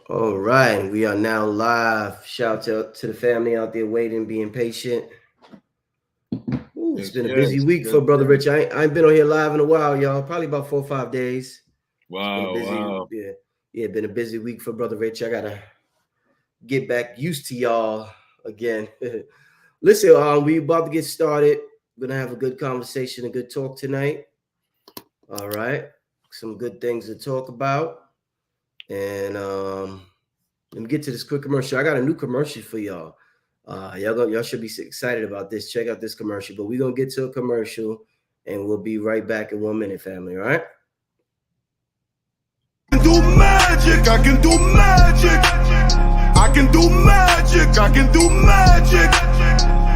All right, we are now live. Shout out to the family out there waiting, being patient. Ooh, it's Yes, been a busy yes, week for yes, Brother yes. Rich. I ain't been on here live in a while, y'all. Probably about 4 or 5 days. It's been a Wow, busy, wow. been a busy week for Brother Rich. I gotta get back used to y'all again. Listen, we about to get started. We're gonna have a good conversation, a good talk tonight. All right, some good things to talk about, and let me get to this quick commercial. I got a new commercial for y'all. Y'all should be excited about this. Check out this commercial. But we're gonna get to a commercial and we'll be right back in 1 minute, family. All right. Do magic, I can do magic. I can do magic, I can do magic.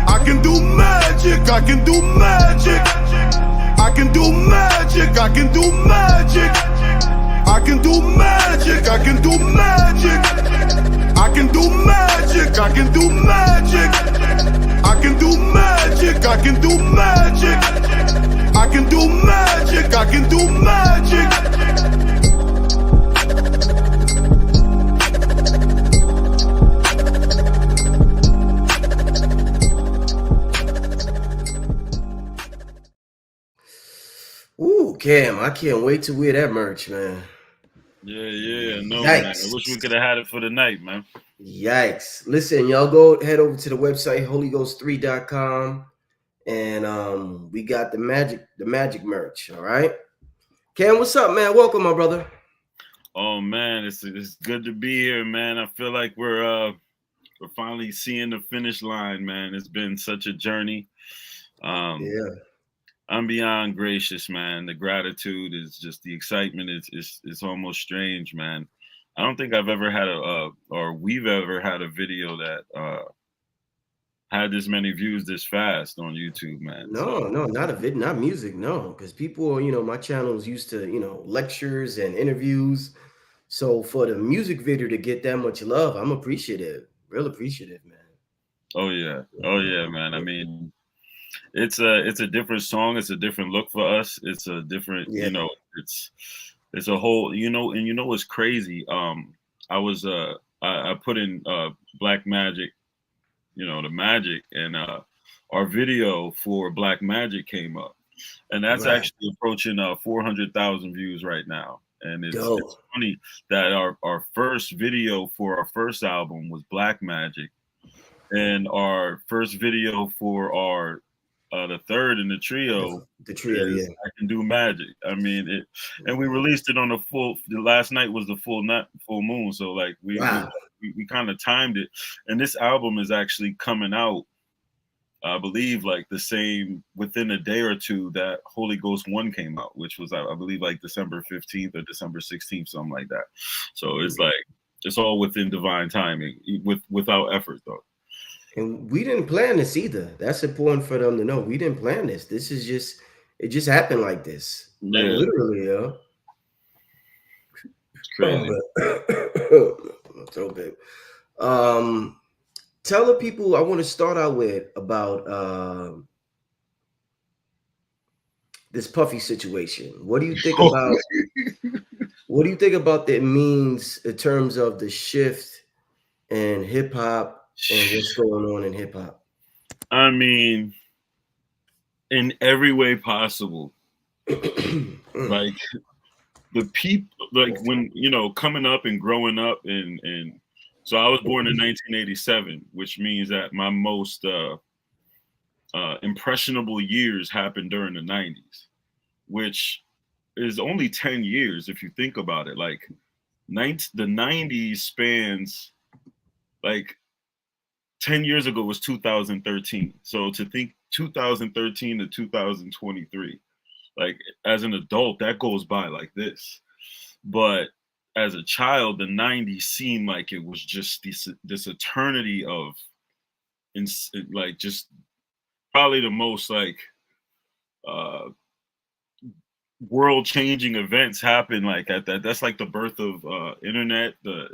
I can do magic, I can do magic. I can do magic, I can do magic. I can do magic, I can do magic. I can do magic, I can do magic. I can do magic, I can do magic. I can do magic, I can do magic. Ooh, Cam, I can't wait to wear that merch, man. Yeah, no, man. I Yikes. wish we could have had it for the night, man. Yikes. Listen, y'all go head over to the website holyghost3.com and we got the magic merch, all right? Cam, what's up, man? Welcome, my brother. Oh man, it's good to be here, man. I feel like we're finally seeing the finish line, man. It's been such a journey. Um, Yeah. I'm beyond gracious, man. The gratitude is just the excitement. It's almost strange, man. I don't think I've ever had or we've ever had a video that had this many views this fast on YouTube, man. So No, not a vid, not music, no. Because people, my channel is used to, lectures and interviews. So for the music video to get that much love, I'm appreciative. Real appreciative, man. oh yeah, man. I mean, it's a different song. It's a different look for us. It's a different, Yeah. it's it's a whole, and what's crazy. I was I put in Black Magic, the magic, and our video for Black Magic came up, and that's Right. actually approaching 400,000 views right now. And it's Dope. funny that our first video for our first album was Black Magic, and our first video for our the third in the trio The trio, yeah. is I Can Do Magic. I mean it, and we released it on the last night was the full moon, so like Wow. we kind of timed it, and this album is actually coming out, I believe, like the same within a day or two that Holy Ghost 1 came out, which was I believe like December 15th or December 16th, something like that. So it's like it's all within divine timing, without effort though. And we didn't plan this either. That's important for them to know. We didn't plan this. This is just it just happened like this. Like Yeah, literally, yo. it's Oh crazy. man. So big. Um Tell the people I want to start out with about this Puffy situation. What do you think about that means in terms of the shift in hip hop and what's going on in hip hop? I mean, in every way possible. Like the people, like when coming up and growing up, and so I was born in 1987, which means that my most impressionable years happened during the 90s, which is only 10 years if you think about it. Like the 90s spans like 10 years ago was 2013. So to think 2013 to 2023, like as an adult, that goes by like this. But as a child, the 90s seemed like it was just this eternity of like just probably the most like uh world changing events happen like at that. That's like the birth of internet. The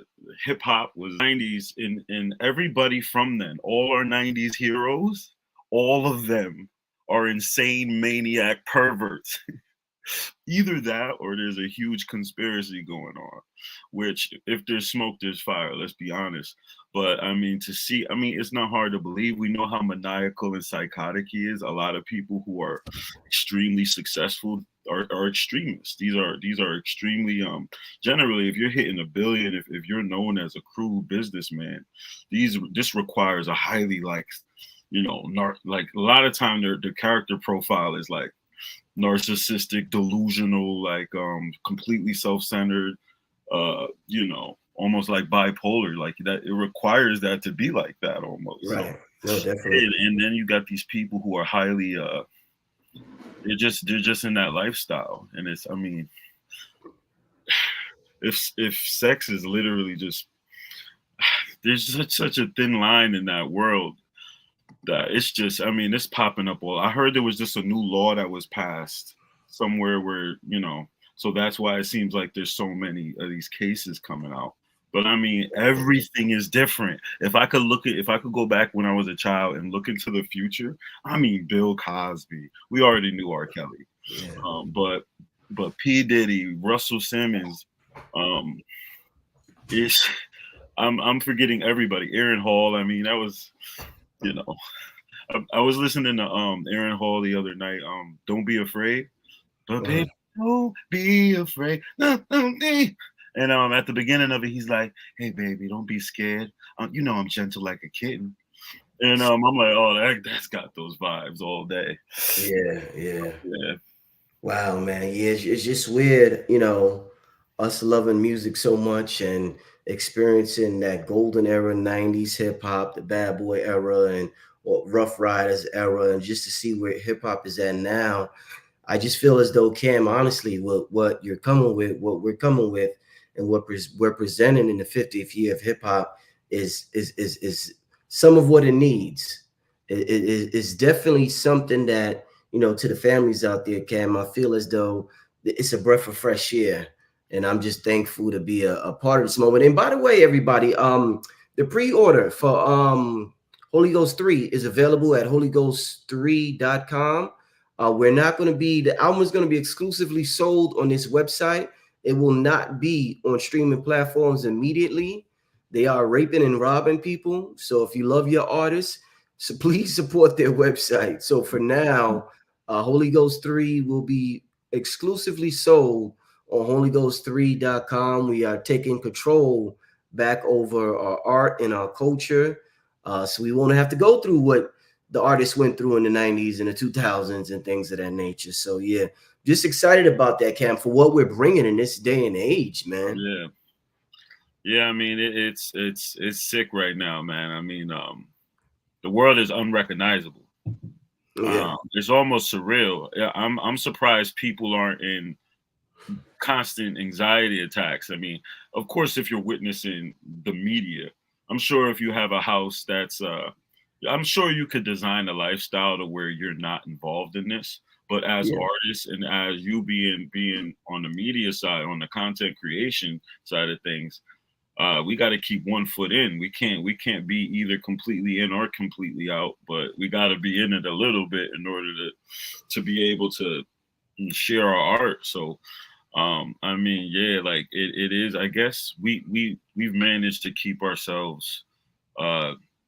hip hop was 90s, and everybody from then, all our 90s heroes, all of them are insane maniac perverts. either that or there's a huge conspiracy going on, which if there's smoke, there's fire, let's be honest. But I mean, it's not hard to believe. We know how maniacal and psychotic he is. A lot of people who are extremely successful are extremists. These are extremely generally, if you're hitting a billion, if you're known as a cruel businessman, this requires a highly like, like a lot of time their character profile is like narcissistic, delusional, like completely self-centered, almost like bipolar, like that. It requires that to be like that almost. Right. So, No, definitely. and then you got these people who are highly they're just in that lifestyle. And it's, I mean, if sex is literally just, there's such a thin line in that world that it's just, I mean, it's popping up all. I heard there was just a new law that was passed somewhere where, so that's why it seems like there's so many of these cases coming out. But I mean, everything is different. If I could go back when I was a child and look into the future, I mean, Bill Cosby, we already knew R. Kelly, Yeah. but P. Diddy, Russell Simmons, I'm forgetting everybody. Aaron Hall. I mean, that was, I was listening to Aaron Hall the other night. Don't be afraid, but baby, don't be afraid. No, and at the beginning of it, he's like, "Hey, baby, don't be scared. I'm gentle like a kitten." And I'm like, "Oh, that's got those vibes all day." Yeah. Wow, man. Yeah, it's just weird, us loving music so much and experiencing that golden era 90s hip hop, the bad boy era and Rough Riders era, and just to see where hip hop is at now. I just feel as though, Cam, honestly, what you're coming with, what we're coming with, and what we're presenting in the 50th year of hip hop is some of what it needs. It's definitely something that, to the families out there, Cam, I feel as though it's a breath of fresh air. And I'm just thankful to be a part of this moment. And by the way, everybody, the pre-order for Holy Ghost 3 is available at holyghost3.com. We're not going to be, the album is going to be exclusively sold on this website. It will not be on streaming platforms immediately. They are raping and robbing people. So if you love your artists, so please support their website. So for now, Holy Ghost 3 will be exclusively sold on holyghost3.com. We are taking control back over our art and our culture. So we won't have to go through what the artists went through in the 90s and the 2000s and things of that nature. So yeah, just excited about that, Cam, for what we're bringing in this day and age, man. Yeah. I mean, it's sick right now, man. I mean, the world is unrecognizable. Yeah. It's almost surreal. Yeah, I'm surprised people aren't in constant anxiety attacks. I mean, of course, if you're witnessing the media, I'm sure if you have a house that's I'm sure you could design a lifestyle to where you're not involved in this. But as artists and as you being on the media side, on the content creation side of things, we got to keep one foot in. We can't be either completely in or completely out, but we got to be in it a little bit in order to be able to share our art. So, I mean, yeah, like it is. I guess we've managed to keep ourselves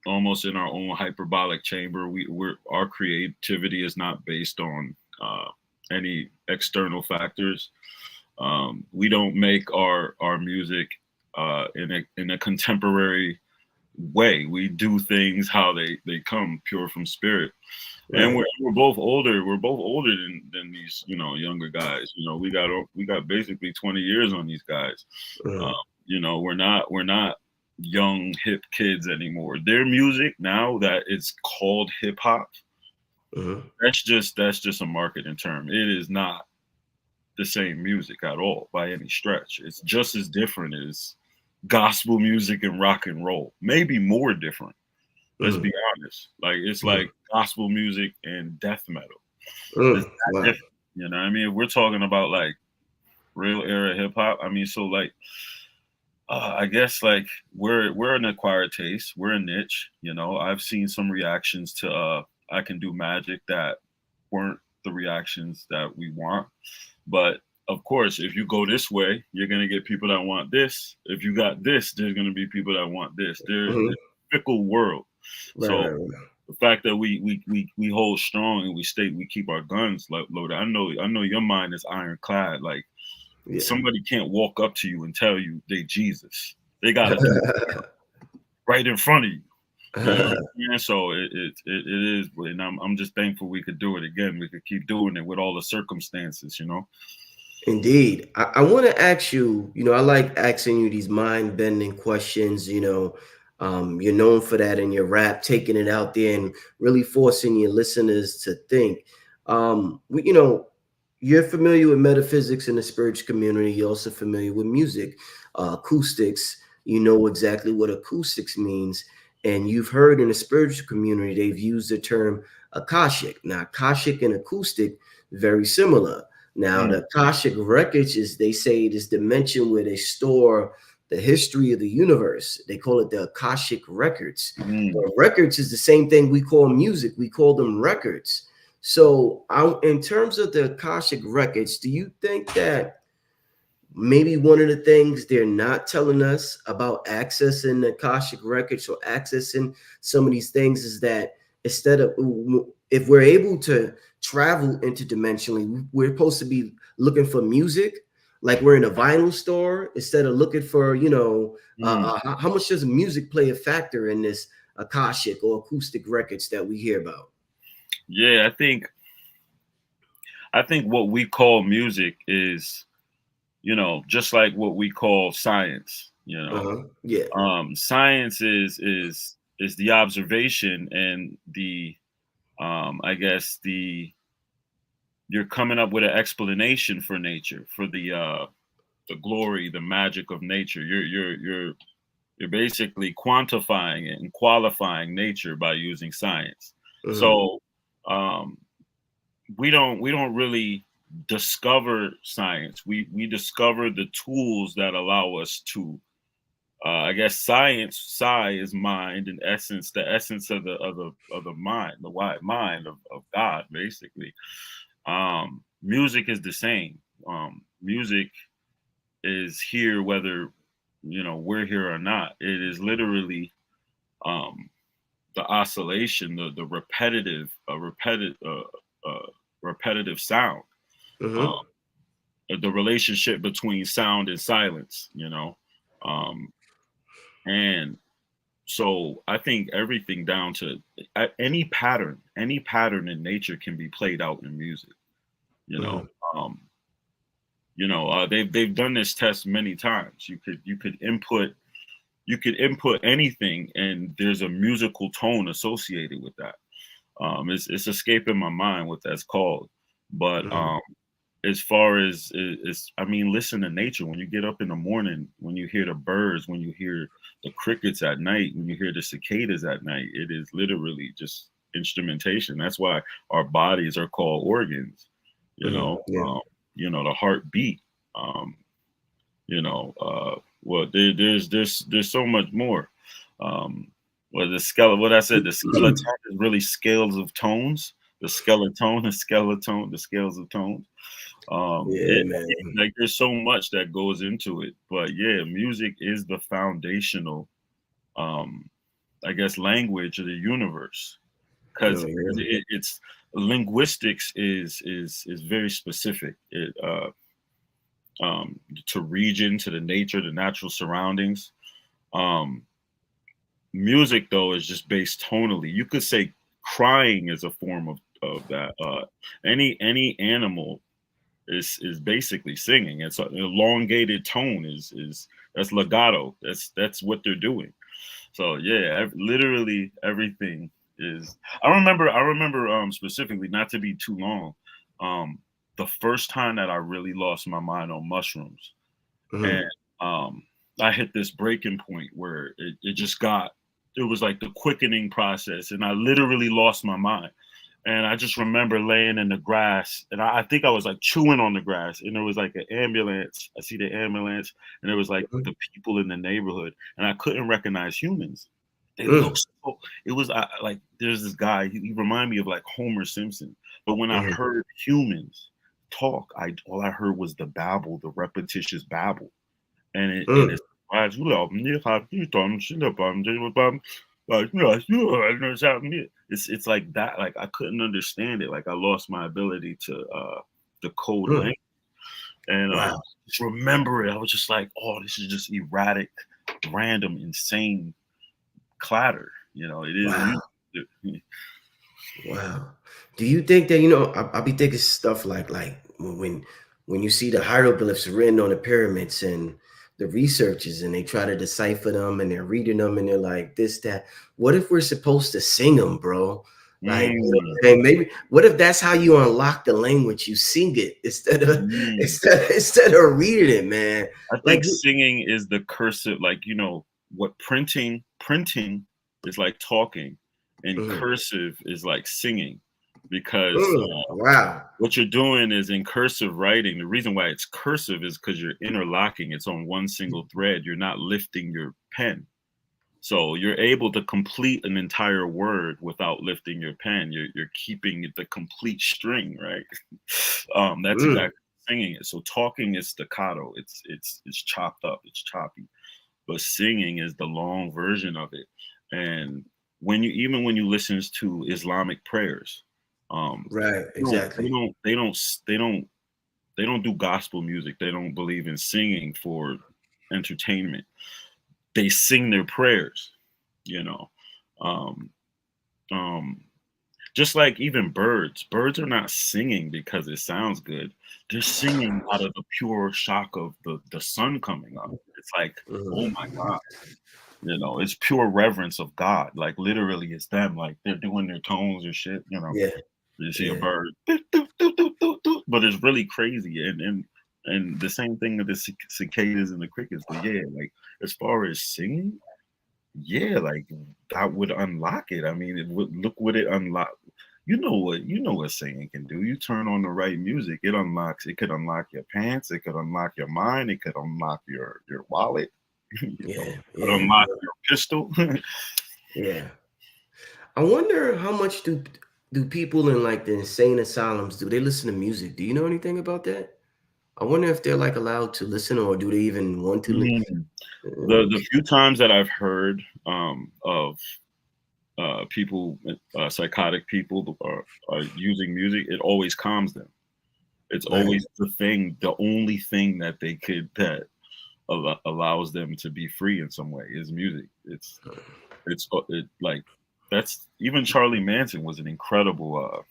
almost in our own hyperbolic chamber. Our creativity is not based on any external factors. We don't make our music in a contemporary way. We do things how they come, pure from spirit. Right. And we're both older. We're both older than these younger guys. We got basically 20 years on these guys. We're not young hip kids anymore. Their music now that it's called hip hop, that's just a marketing term. It is not the same music at all by any stretch. It's just as different as gospel music and rock and roll, maybe more different. Let's be honest. Like it's like gospel music and death metal. It's not different, what I mean? If we're talking about like real era hip hop, I mean, so like I guess like we're an acquired taste. We're a niche. I've seen some reactions to I Can Do Magic that weren't the reactions that we want. But of course, if you go this way, you're gonna get people that want this. If you got this, there's gonna be people that want this. There's Mhm. a fickle world. Right, So right, right. the fact that we hold strong and we keep our guns loaded. I know your mind is ironclad. Like Yeah. somebody can't walk up to you and tell you they Jesus. They gotta do it right in front of you. You know what I'm saying? So it is, and I'm just thankful we could do it again. We could keep doing it with all the circumstances, you know. Indeed. I want to ask you, I like asking you these mind bending questions. You're known for that in your rap, taking it out there and really forcing your listeners to think. You're familiar with metaphysics in the spiritual community. You're also familiar with music, acoustics. You know exactly what acoustics means. And you've heard in the spiritual community, they've used the term Akashic. Now, Akashic and acoustic, very similar. Now, Mm, the Akashic records is, they say, this dimension where they store the history of the universe. They call it the Akashic records. mm. But records is the same thing we call music. We call them records. So, in terms of the Akashic records, do you think that maybe one of the things they're not telling us about accessing the Akashic records or accessing some of these things is that instead of, if we're able to travel interdimensionally, we're supposed to be looking for music like we're in a vinyl store instead of looking for, Mm. how much does music play a factor in this Akashic or acoustic records that we hear about? Yeah, I think what we call music is, just like what we call science. Yeah. Science is the observation and the I guess you're coming up with an explanation for nature, for the glory, the magic of nature. You're basically quantifying it and qualifying nature by using science. Mhm. So um, we don't really discover science. We discover the tools that allow us to. I guess science, psi is mind, and essence, the essence of the mind, the wide mind of God, basically. Music is the same. Music is here whether we're here or not. It is literally um, the oscillation, the repetitive sound, Mhm. um, the relationship between sound and silence. Um, and so I think everything down to any pattern in nature can be played out in music. You know, Mhm. um, they've done this test many times. You could input anything, and there's a musical tone associated with that. It's escaping my mind what that's called, but Mhm. as far as I mean, listen to nature. When you get up in the morning, when you hear the birds, when you hear the crickets at night, when you hear the cicadas at night, it is literally just instrumentation. That's why our bodies are called organs. You Mhm. know, Yeah. the heartbeat. Um, well, there's so much more. Um, what I said, the skeleton is really scales of tones. The skeleton, the scales of tones. Yeah, man. Like there's so much that goes into it, but yeah, music is the foundational, um, I guess, language of the universe because No, yeah. it's linguistics is very specific. To region, to the nature, the natural surroundings. Um, Music though is just based tonally. You could say crying is a form of that. Any animal is basically singing. It's an elongated tone. Is That's legato. That's what they're doing. So yeah, literally everything is. I remember specifically, not to be too long. Um, the first time that I really lost my mind on mushrooms, and Mhm. um, I hit this breaking point where it was like the quickening process, and I literally lost my mind. And I just remember laying in the grass, and I think I was like chewing on the grass, and there was like an ambulance. I see the ambulance, and there was like Mhm. the people in the neighborhood, and I couldn't recognize humans. They Mm. looked so. It was like there's this guy. He reminded me of like Homer Simpson. But when I Mhm. heard humans talk, all I heard was the babble, the repetitious babble. And Mm. it's it's like that. Like I couldn't understand it. Like I lost my ability to decode Mm. language. And Wow. just remember it. I was just like, oh, this is just erratic, random, insane clatter. You know, it is Wow. music. Wow. Do you think that, I'll be thinking stuff like when you see the hieroglyphs written on the pyramids and the researchers and they try to decipher them and they're reading them and they're like this, that. What if we're supposed to sing them, bro? Like, Mm, and maybe what if that's how you unlock the language? You sing it instead of mm. instead of reading it, man. I Like, think singing is the cursive, like what printing is like talking, and mhm. cursive is like singing, because Wow. what you're doing is in cursive writing. The reason why it's cursive is because you're interlocking. It's on one single thread. You're not lifting your pen. So you're able to complete an entire word without lifting your pen. You're keeping the complete string, right? That's Mm. exactly singing it. So talking is staccato. It's chopped up. It's choppy. But singing is the long version of it. And when you listen to Islamic prayers, Right. they don't they Exactly. don't they don't they don't they don't do gospel music. They don't believe in singing for entertainment. They sing their prayers, you know. Um, um, just like even birds are not singing because it sounds good. They're singing out of the pure shock of the sun coming up. It's like, oh Mhm. my God, it's pure reverence of God. Like literally, it's them. Like they're doing their tones and shit. Yeah. You see a Yeah. bird, doot, doot, doot, doot, doot, doot, but it's really crazy. And the same thing with the cicadas and the crickets. But yeah, like as far as singing, yeah, like that would unlock it. I mean, look what it unlock. You know what singing can do. You turn on the right music, it unlocks. It could unlock your pants. It could unlock your mind. It could unlock your wallet. Yeah. It could Yeah. unlock your pistol. Yeah. I wonder how much do people in like the insane asylums do they listen to music? Do you know anything about that? I wonder if they're like allowed to listen or do they even want to Mm. The few times that I've heard of people, psychotic people are using music, it always calms them. It's right. always the only thing that they could that allows them to be free in some way is music. It like that's even Charlie Manson was an incredible.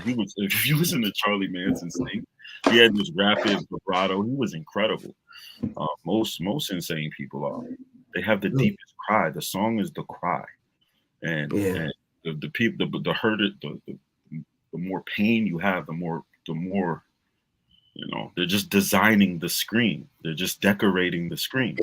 He was if you listen to Charlie Manson sing, he had this rapid vibrato. He was incredible. Most insane people are. They have the Mm. deepest cry. The song is the cry, Yeah. and the people the hurt it the more pain you have, the more they're just designing the screen. They're just decorating the screen.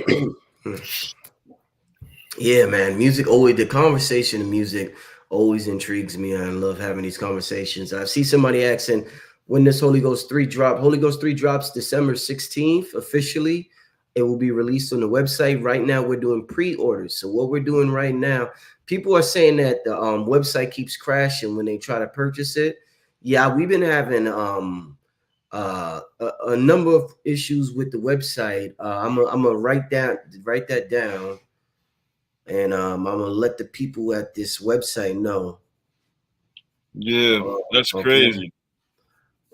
Yeah, man. Music always the conversation of music always intrigues me. I love having these conversations. I see somebody asking when this Holy Ghost 3 drop. Holy Ghost 3 drops December 16th officially. It will be released on the website. Right now, we're doing pre-orders. So what we're doing right now, people are saying that the website keeps crashing when they try to purchase it. Yeah, we've been having a number of issues with the website. I'm gonna write that down and I'm gonna let the people at this website know. Yeah, that's Okay. crazy.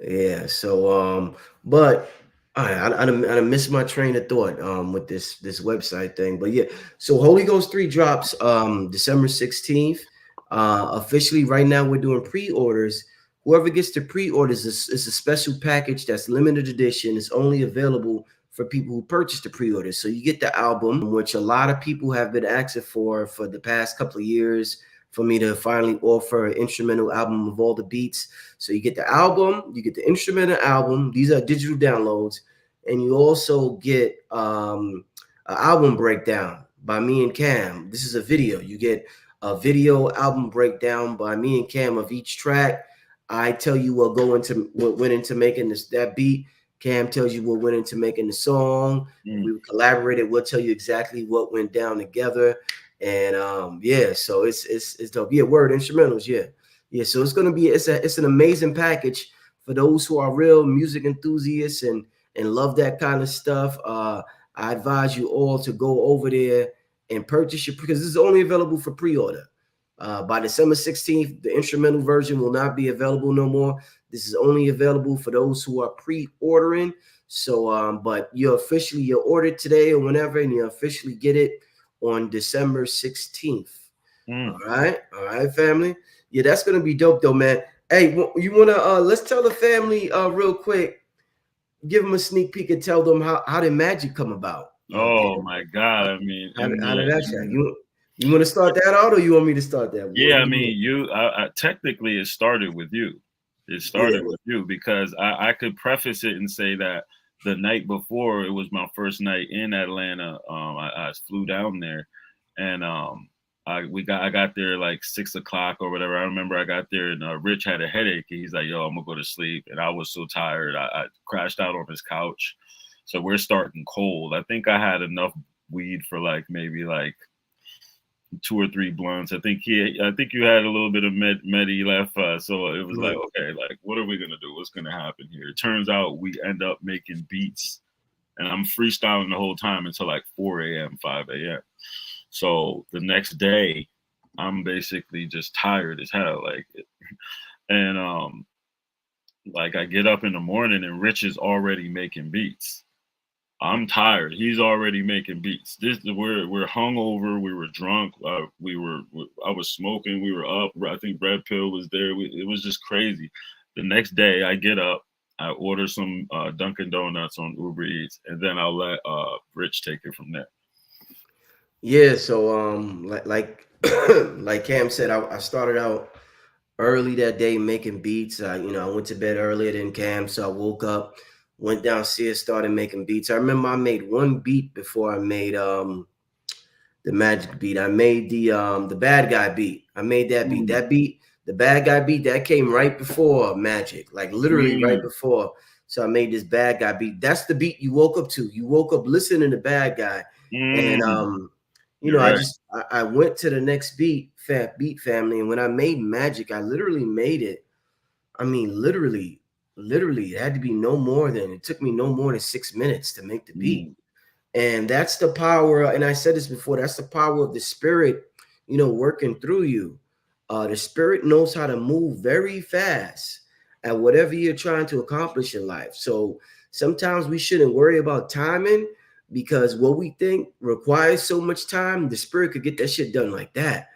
Yeah. So, but I missed my train of thought with this website thing. But yeah, so Holy Ghost 3 drops December 16th. Officially, right now we're doing pre-orders. Whoever gets the pre-orders is a special package that's limited edition. It's only available for people who purchase the pre-orders. So you get the album, which a lot of people have been asking for the past couple of years, for me to finally offer an instrumental album of all the beats. So you get the album, you get the instrumental album. These are digital downloads, and you also get an album breakdown by me and Cam. This is a video. You get a video album breakdown by me and Cam of each track. I tell you what went into making that beat. Cam tells you what went into making the song. If Mm. we collaborated, we'll tell you exactly what went down together. And yeah, so it's dope. Yeah, word instrumentals, yeah. Yeah, so it's gonna be it's an amazing package for those who are real music enthusiasts and love that kind of stuff. I advise you all to go over there and purchase your, because this is only available for pre-order. By December 16th, the instrumental version will not be available no more. This is only available for those who are pre-ordering. So, but you ordered today or whenever, and you officially get it on December 16th. All right, family. Yeah, that's gonna be dope though, man. Hey, you wanna let's tell the family real quick, give them a sneak peek and tell them how did magic come about? Oh my God! I mean, How did that sound? You want to start that out, or you want me to start that? Yeah, I mean, technically it started with you. It started with you because I could preface it and say that the night before, it was my first night in Atlanta. I flew down there, and I got there like 6 o'clock or whatever. I remember I got there and Rich had a headache. And he's like, "Yo, I'm gonna go to sleep," and I was so tired. I crashed out on his couch. So we're starting cold. I think I had enough weed for like maybe like 2 or 3 blunts. I think you had a little bit of medi left. So it was like, okay, like what are we gonna do? What's gonna happen here? It turns out we end up making beats, and I'm freestyling the whole time until like 4 a.m., 5 a.m. So the next day, I'm basically just tired as hell. And like I get up in the morning and Rich is already making beats. I'm tired. He's already making beats. We're hungover. We were drunk. I was smoking. We were up. I think Red Pill was there. It was just crazy. The next day, I get up. I order some Dunkin' Donuts on Uber Eats, and then I'll let Rich take it from there. Yeah. So like like Cam said, I started out early that day making beats. I went to bed earlier than Cam, so I woke up, went downstairs, started making beats. I remember I made one beat before I made the magic beat. I made the bad guy beat. I made that beat. That beat, the bad guy beat, that came right before magic, like literally right before. So I made this bad guy beat. That's the beat you woke up to. You woke up listening to bad guy. And right. I went to the next beat family, and when I made magic, I literally made it. I mean, literally, it had to be it took me no more than 6 minutes to make the beat. And that's the power. And I said this before, that's the power of the spirit, working through you. The spirit knows how to move very fast at whatever you're trying to accomplish in life. So sometimes we shouldn't worry about timing, because what we think requires so much time, the spirit could get that shit done like that.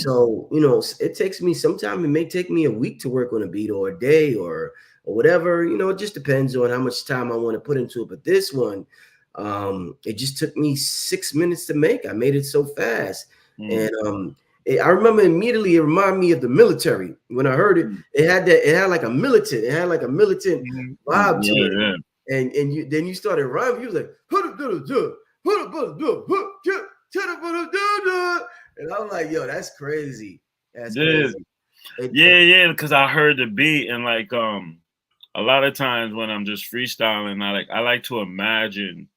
So, sometimes it may take me a week to work on a beat, or a day, or whatever, it just depends on how much time I want to put into it. But this one, it just took me 6 minutes to make. I made it so fast. And I remember immediately it reminded me of the military. When I heard it, it had like a militant vibe to it. Yeah. And then you started rhyming. You was like, and I'm like, yo, that's crazy. That's crazy. Yeah, because I heard the beat, and like a lot of times when I'm just freestyling, I like to imagine,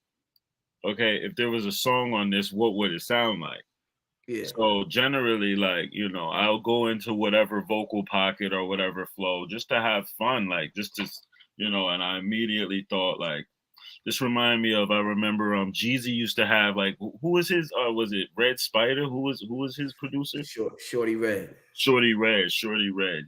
okay, if there was a song on this, what would it sound like? Yeah. So generally, like, I'll go into whatever vocal pocket or whatever flow just to have fun, like just to, and I immediately thought like, this reminded me of, I remember Jeezy used to have like, who was his, was it Red Spider? Who was his producer? Shorty Red. Shorty Red,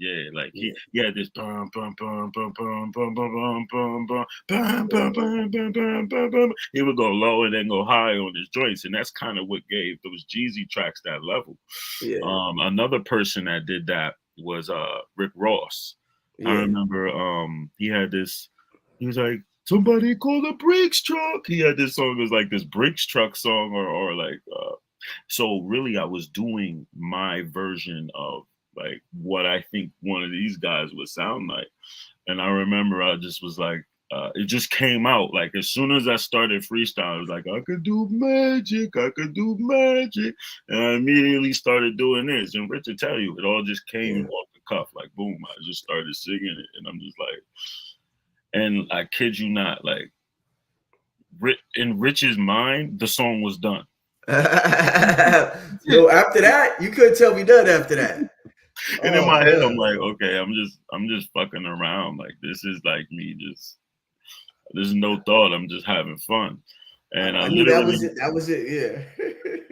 yeah. Like he had this bum bum bum bum bum bum bum bum bum bum bum bum bum bum bum bum bum. He would go low and then go high on his joints, and that's kind of what gave those Jeezy tracks that level. Yeah. Another person that did that was Rick Ross. Yeah. I remember he had this. He was like, somebody call the brakes truck. He had this song. It was like this brakes truck song, or like. So really, I was doing my version of like what I think one of these guys would sound like. And I remember I just was like, it just came out. Like as soon as I started freestyle, I was like, I could do magic. And I immediately started doing this. And Rich will tell you, it all just came off the cuff. Like, boom, I just started singing it. And I'm just like, and I kid you not, like in Rich's mind, the song was done. So after that, you couldn't tell me nothing after that. And in Oh my head, man. I'm like, okay, I'm just fucking around. Like this is like me just. There's no thought. I'm just having fun. And I I knew that literally was it. That was it. Yeah.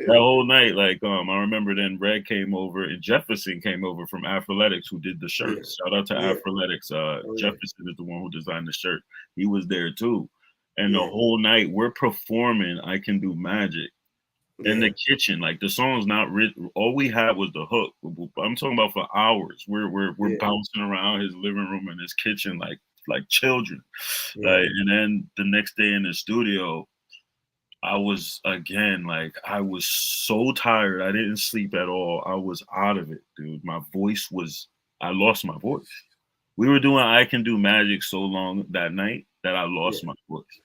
that whole night, like I remember then Red came over and Jefferson came over from Athletics who did the Yeah. shirts. Shout out to Yeah. Athletics. Oh yeah. Jefferson is the one who designed the shirt. He was there too. And the Yeah. whole night we're performing I Can Do Magic in Yeah. the kitchen. Like the song's not written. All we had was the hook. I'm talking about for hours. We're Yeah. bouncing around his living room and his kitchen like children. Yeah. Like, and then the next day in the studio, I was again like I was so tired. I didn't sleep at all. I was out of it, dude. My voice was I lost my voice. We were doing I Can Do Magic so long that night that I Yeah. lost my voice.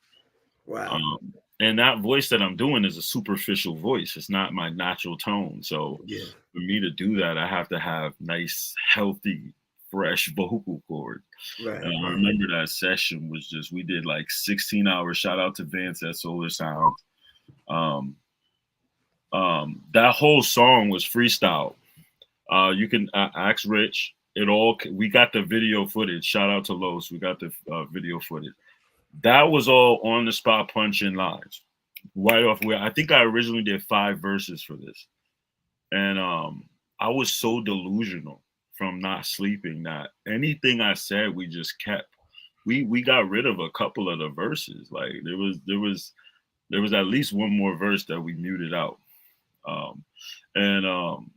Wow. And that voice that I'm doing is a superficial voice. It's not my natural tone. So Yeah. for me to do that, I have to have nice, healthy, fresh vocal cords. Right. And I Right. remember that session was just we did like 16 hours. Shout out to Vance at Solar Sound. That whole song was freestyle. You can ask Rich. We got the video footage. Shout out to Los. We got the video footage. That was all on the spot punching lines right off where I think I originally did 5 verses for this. And I was so delusional from not sleeping that anything I said, we just kept. We got rid of a couple of the verses. Like there was at least one more verse that we muted out. And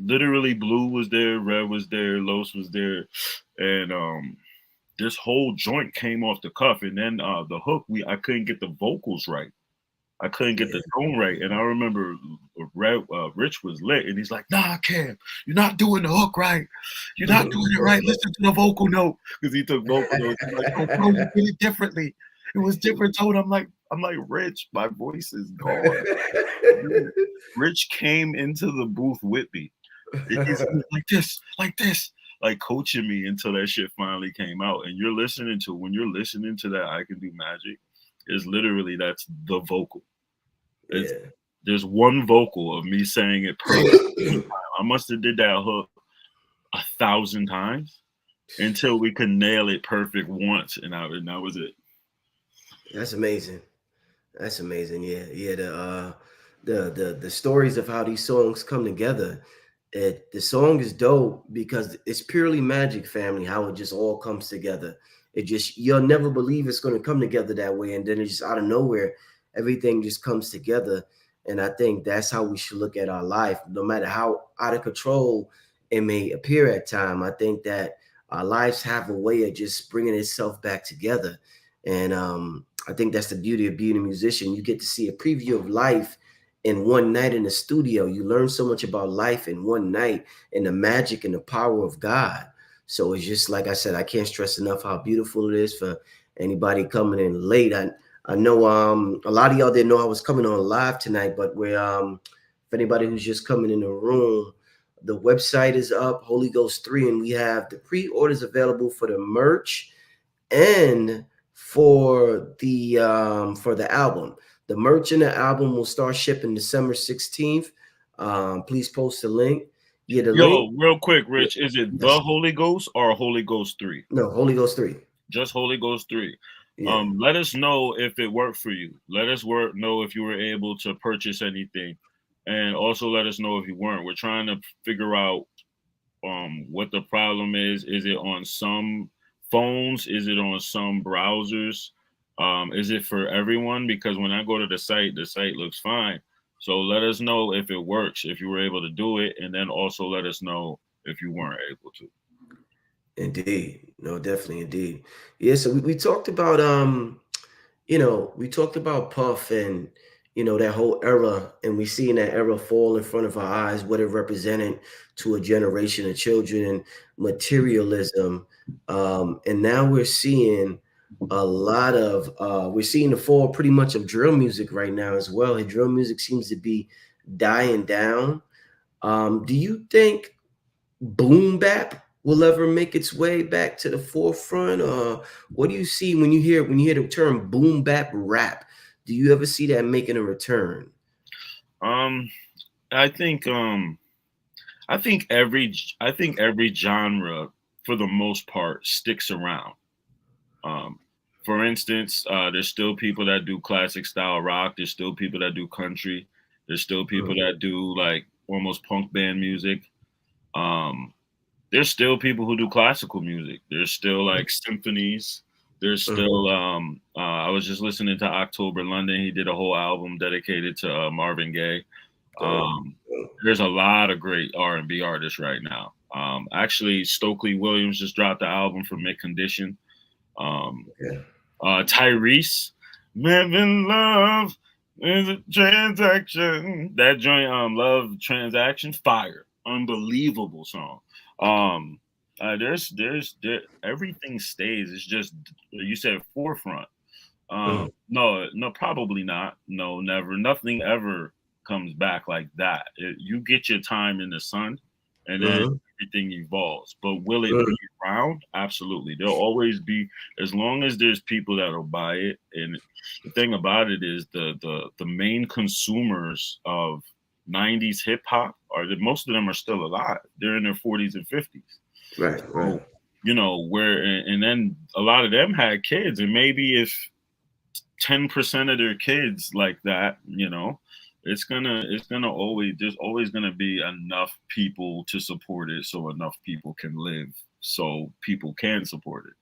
literally Blue was there, Red was there, Los was there, and this whole joint came off the cuff. And then the hook, I couldn't get the vocals right. I couldn't get the tone right. And I remember Rich was lit, and he's like, "Nah, Cam, you're not doing the hook right. You're not doing it right. Listen to the vocal note," because he took vocal notes. He's like, "Oh, bro, you did it differently. It was different tone." I'm like, Rich, my voice is gone. Rich came into the booth with me. He's like this, like coaching me until that shit finally came out. And when you're listening to that I Can Do Magic, is literally that's the vocal. There's one vocal of me saying it perfect. I must have did that hook 1,000 times until we could nail it perfect once, and that was it. That's amazing. That's amazing. Yeah. Yeah. The stories of how these songs come together. The song is dope because it's purely magic, family, how it just all comes together. It just, you'll never believe it's going to come together that way. And then it's just out of nowhere, everything just comes together. And I think that's how we should look at our life, no matter how out of control it may appear at time. I think that our lives have a way of just bringing itself back together. And I think that's the beauty of being a musician. You get to see a preview of life in one night in the studio. You learn so much about life in one night and the magic and the power of God. So it's just like I said, I can't stress enough how beautiful it is for anybody coming in late. I know a lot of y'all didn't know I was coming on live tonight, but we're for anybody who's just coming in the room, the website is up, Holy Ghost 3, and we have the pre-orders available for the merch and for the album. The merch and the album will start shipping December 16th. Please post the link. Yeah, the link. Real quick, Rich, is it the Holy Ghost or Holy Ghost 3? No, Holy Ghost 3. Just Holy Ghost 3. Yeah. Let us know if it worked for you. Let us know if you were able to purchase anything. And also let us know if you weren't. We're trying to figure out what the problem is. Is it on some phones? Is it on some browsers? Is it for everyone? Because when I go to the site looks fine. So let us know if it works, if you were able to do it, and then also let us know if you weren't able to. Indeed. No, definitely, indeed. Yeah, so we talked about we talked about Puff and that whole era, and we seen that era fall in front of our eyes, what it represented to a generation of children and materialism. And now we're seeing a lot of we're seeing the fall pretty much of drill music right now as well. And drill music seems to be dying down. Do you think boom bap will ever make its way back to the forefront? What do you see when you hear the term boom bap rap? Do you ever see that making a return? I think I think every genre for the most part sticks around. For instance, there's still people that do classic style rock. There's still people that do country. There's still people that do like almost punk band music. There's still people who do classical music. There's still like symphonies. There's still I was just listening to October London. He did a whole album dedicated to Marvin Gaye. There's a lot of great R&B artists right now. Actually, Stokely Williams just dropped the album for Mid Condition. Tyrese, living love is a transaction. That joint, Love Transaction, fire, unbelievable song. There's everything stays. It's just you said forefront. No, probably not. No, never. Nothing ever comes back like that. You get your time in the sun, and then everything evolves. But will it be around? Absolutely. There'll always be, as long as there's people that'll buy it. And the thing about it is the main consumers of 90s hip hop most of them are still alive. They're in their 40s and 50s. Right. So, you know, and then a lot of them had kids, and maybe if 10% of their kids like that, you know, there's always gonna be enough people to support it, so enough people can live, so people can support it.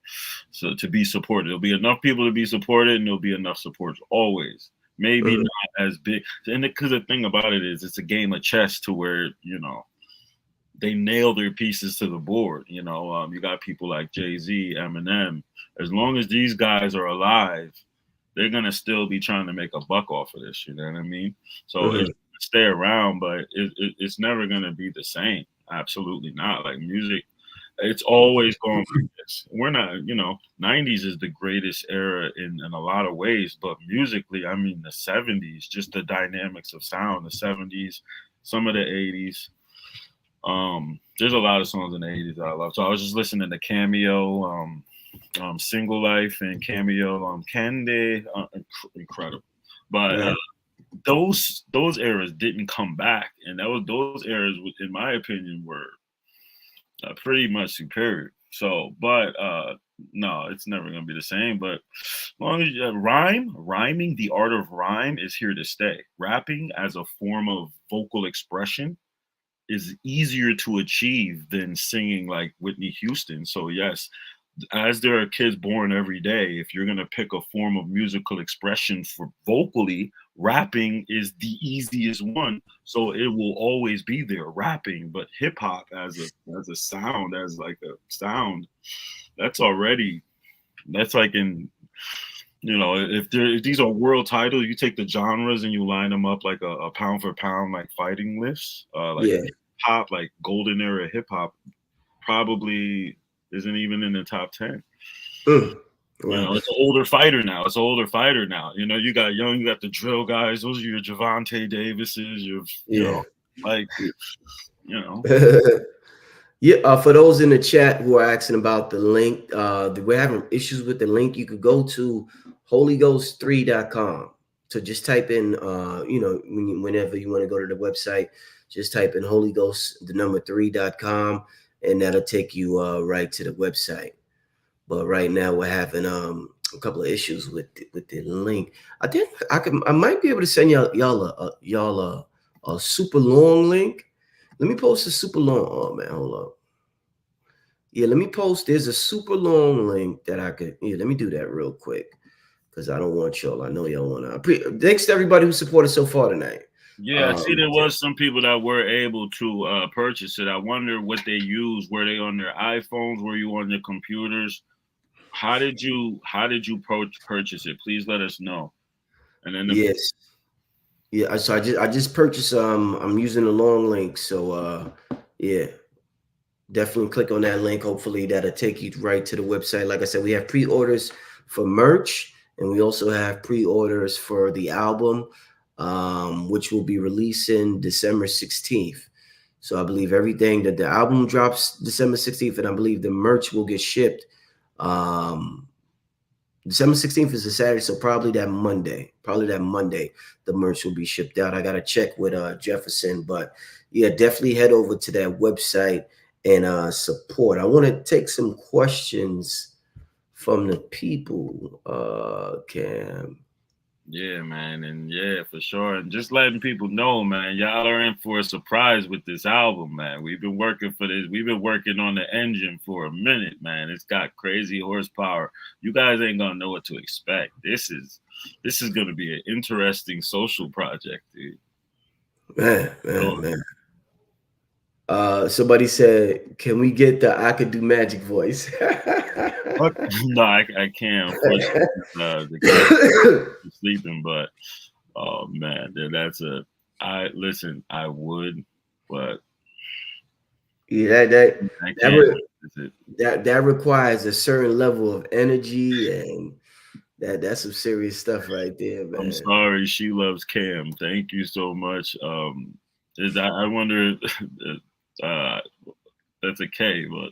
So to be supported, there'll be enough people to be supported, and there'll be enough supporters always. Maybe not as big, and because the thing about it is, it's a game of chess to where, you know, they nail their pieces to the board. You know, you got people like Jay-Z, Eminem. As long as these guys are alive, they're gonna still be trying to make a buck off of this. You know what I mean? So it's gonna stay around, but it's never gonna be the same. Absolutely not. Like music, it's always going like this. We're not, you know, 90s is the greatest era in a lot of ways, but musically, I mean, the 70s, just the dynamics of sound, the 70s, some of the 80s. There's a lot of songs in the 80s that I love. So I was just listening to Cameo, Single Life, and Cameo, Candy, incredible. But those eras didn't come back, and those eras, in my opinion, were pretty much superior. So, but no, it's never gonna be the same. But as long as rhyming, the art of rhyme is here to stay. Rapping as a form of vocal expression is easier to achieve than singing like Whitney Houston. So yes, as there are kids born every day, if you're going to pick a form of musical expression for vocally, rapping is the easiest one. So it will always be there, rapping. But hip hop as a sound, that's like in, you know, if these are world titles, you take the genres and you line them up like a pound for pound, like fighting lists, hip hop, like golden era hip hop, probably isn't even in the top 10. You know, it's an older fighter now. You know, you got the drill guys. Those are your Javante Davises. You know, like, you know. For those in the chat who are asking about the link, we're having issues with the link. You could go to holyghost3.com. So just type in, you know, whenever you want to go to the website, just type in holyghost3.com, and that'll take you right to the website. But right now we're having a couple of issues with the link. I might be able to send y'all a super long link. Let me post a super long. Oh man, hold up. Yeah, let me post. There's a super long link that I could. Yeah, let me do that real quick because I don't want y'all. I know y'all want to. Thanks to everybody who supported so far tonight. Yeah, I see there was some people that were able to purchase it. I wonder what they used. Were they on their iPhones? Were you on your computers? How did you purchase it? Please let us know. And then so I just purchased. I'm using the long link. So definitely click on that link. Hopefully that'll take you right to the website. Like I said, we have pre-orders for merch, and we also have pre-orders for the album, which will be releasing December 16th. So I believe everything that the album drops December 16th, and I believe the merch will get shipped December 16th is a Saturday, so probably that Monday, the merch will be shipped out. I got to check with Jefferson, but yeah, definitely head over to that website and support. I want to take some questions from the people. Cam. Yeah, man, and yeah, for sure. And just letting people know, man, y'all are in for a surprise with this album, man. We've been working for this. We've been working on the engine for a minute, man. It's got crazy horsepower. You guys ain't gonna know what to expect. This is gonna be an interesting social project, dude. Man. Somebody said, "Can we get the I Could Do Magic voice?" No, I can't. Unfortunately, the kids are sleeping. But oh man, that's a. I would, but Yeah, I can't. that requires a certain level of energy, and that's some serious stuff right there, I'm man. sorry, she loves Cam. Thank you so much. I wonder, uh, that's a K, but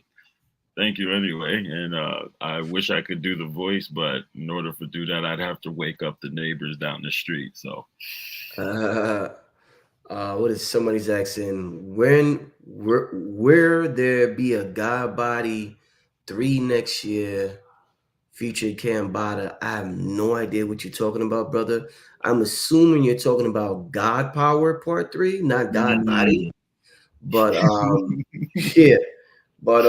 thank you anyway. And I wish I could do the voice, but in order to do that, I'd have to wake up the neighbors down the street. So What is somebody's asking? When where there be a God Body 3 next year? Featured Cambatta. I have no idea what you're talking about, brother. I'm assuming you're talking about God Power Part 3, not God Body. mm, But yeah, but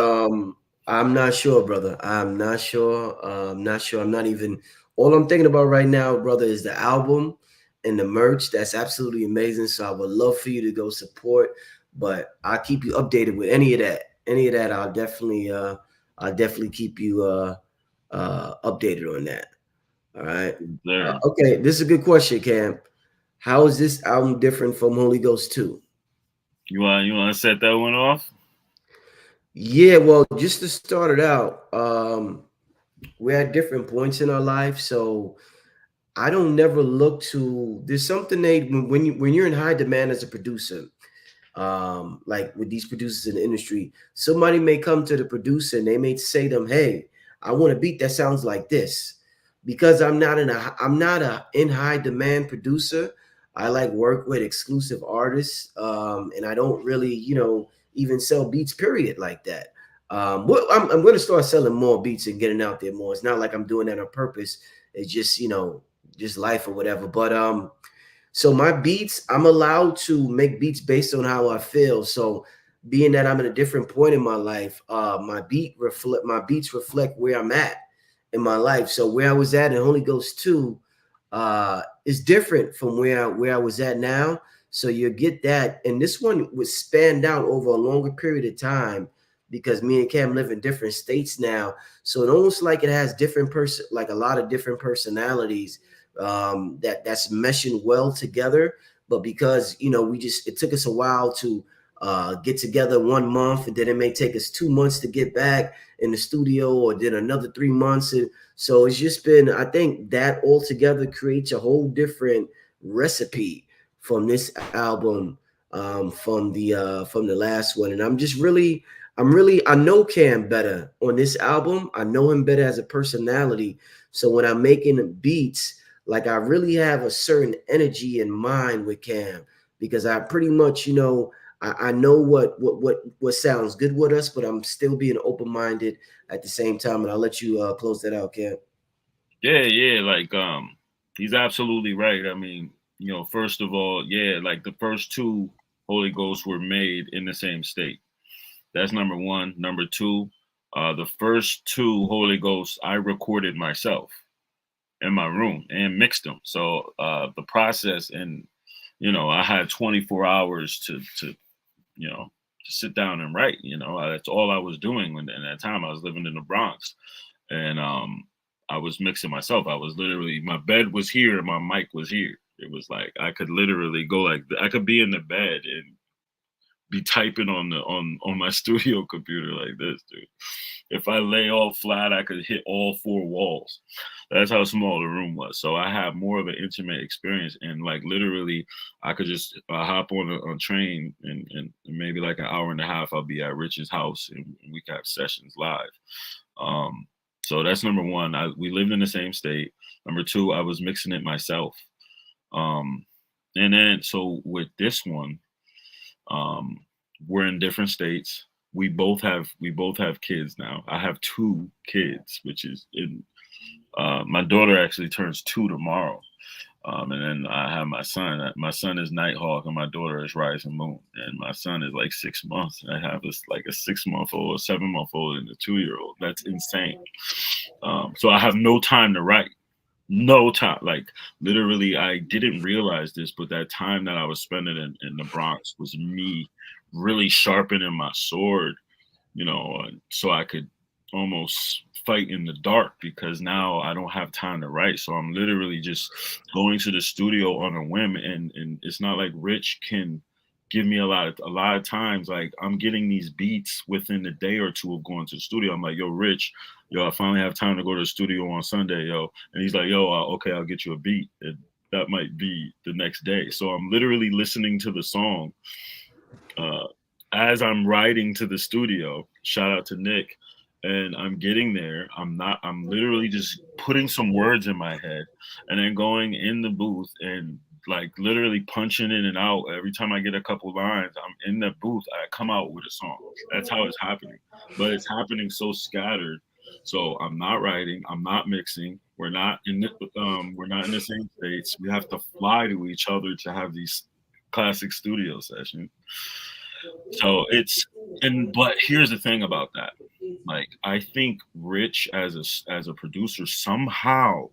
I'm not sure, brother. I'm not sure. Not sure. I'm not even. All I'm thinking about right now, brother, is the album and the merch. That's absolutely amazing. So I would love for you to go support. But I'll keep you updated with any of that. Any of that, I'll definitely keep you updated on that. All right. there. Okay, this is a good question, Cam. How is this album different from Holy Ghost 2? You want to set that one off? Yeah, well, just to start it out, we're at different points in our life, so I don't never look to. There's something when you're in high demand as a producer, like with these producers in the industry, somebody may come to the producer and they may say to them, "Hey, I want a beat that sounds like this." Because I'm not a in high demand producer. I like work with exclusive artists, and I don't really, even sell beats. Period, like that. I'm going to start selling more beats and getting out there more. It's not like I'm doing that on purpose. It's just just life or whatever. But so my beats, I'm allowed to make beats based on how I feel. So being that I'm at a different point in my life, my beats reflect where I'm at in my life. So where I was at in Holy Ghost 2 is different from where I was at now. So you get that. And this one was spanned out over a longer period of time because me and Cam live in different states now. So it almost like it has like a lot of different personalities that's meshing well together. But because it took us a while to get together 1 month, and then it may take us 2 months to get back in the studio, or then another 3 months. And so it's just been, I think that all together creates a whole different recipe from this album, from the last one. And I know Cam better on this album. I know him better as a personality. So when I'm making beats, like I really have a certain energy in mind with Cam, because I pretty much, I know what sounds good with us, but I'm still being open-minded at the same time. And I'll let you close that out, Cam. Yeah. Like he's absolutely right. I mean, first of all, yeah, like the first two Holy Ghosts were made in the same state. That's number one. Number two, the first two Holy Ghosts I recorded myself in my room and mixed them. So the process, and I had 24 hours to sit down and write. That's all I was doing when in that time I was living in the Bronx, and I was mixing myself. I was literally, my bed was here and my mic was here. It was like I could literally go I could be in the bed and be typing on my studio computer like this, dude. If I lay all flat, I could hit all four walls. That's how small the room was. So I have more of an intimate experience, and like literally, I could just hop on a train, and maybe like an hour and a half, I'll be at Rich's house, and we can have sessions live. So that's number one. We lived in the same state. Number two, I was mixing it myself. And then so with this one, we're in different states. We both have kids now. I have 2 kids, which is my daughter actually turns 2 tomorrow. And then I have my son. My son is Nighthawk and my daughter is Rising Moon. And my son is like 6 months. I have this like a 6-month-old, a 7-month-old, and a 2-year-old. That's insane. So I have no time to write. No time. Like literally, I didn't realize this, but that time that I was spending in the Bronx was me really sharpening my sword, you know, so I could almost fight in the dark, because now I don't have time to write. So I'm literally just going to the studio on a whim, and it's not like Rich can give me a lot of times. Like I'm getting these beats within a day or two of going to the studio. I'm like, yo, Rich, I finally have time to go to the studio on Sunday, yo. And he's like, yo, okay, I'll get you a beat. And that might be the next day. So I'm literally listening to the song as I'm riding to the studio. Shout out to Nick. And I'm getting there. I'm literally just putting some words in my head and then going in the booth and like literally punching in and out. Every time I get a couple lines, I'm in the booth, I come out with a song. That's how it's happening. But it's happening so scattered. So I'm not writing, I'm not mixing. We're not in the same states. We have to fly to each other to have these classic studio sessions. So but here's the thing about that. Like I think Rich as a producer, somehow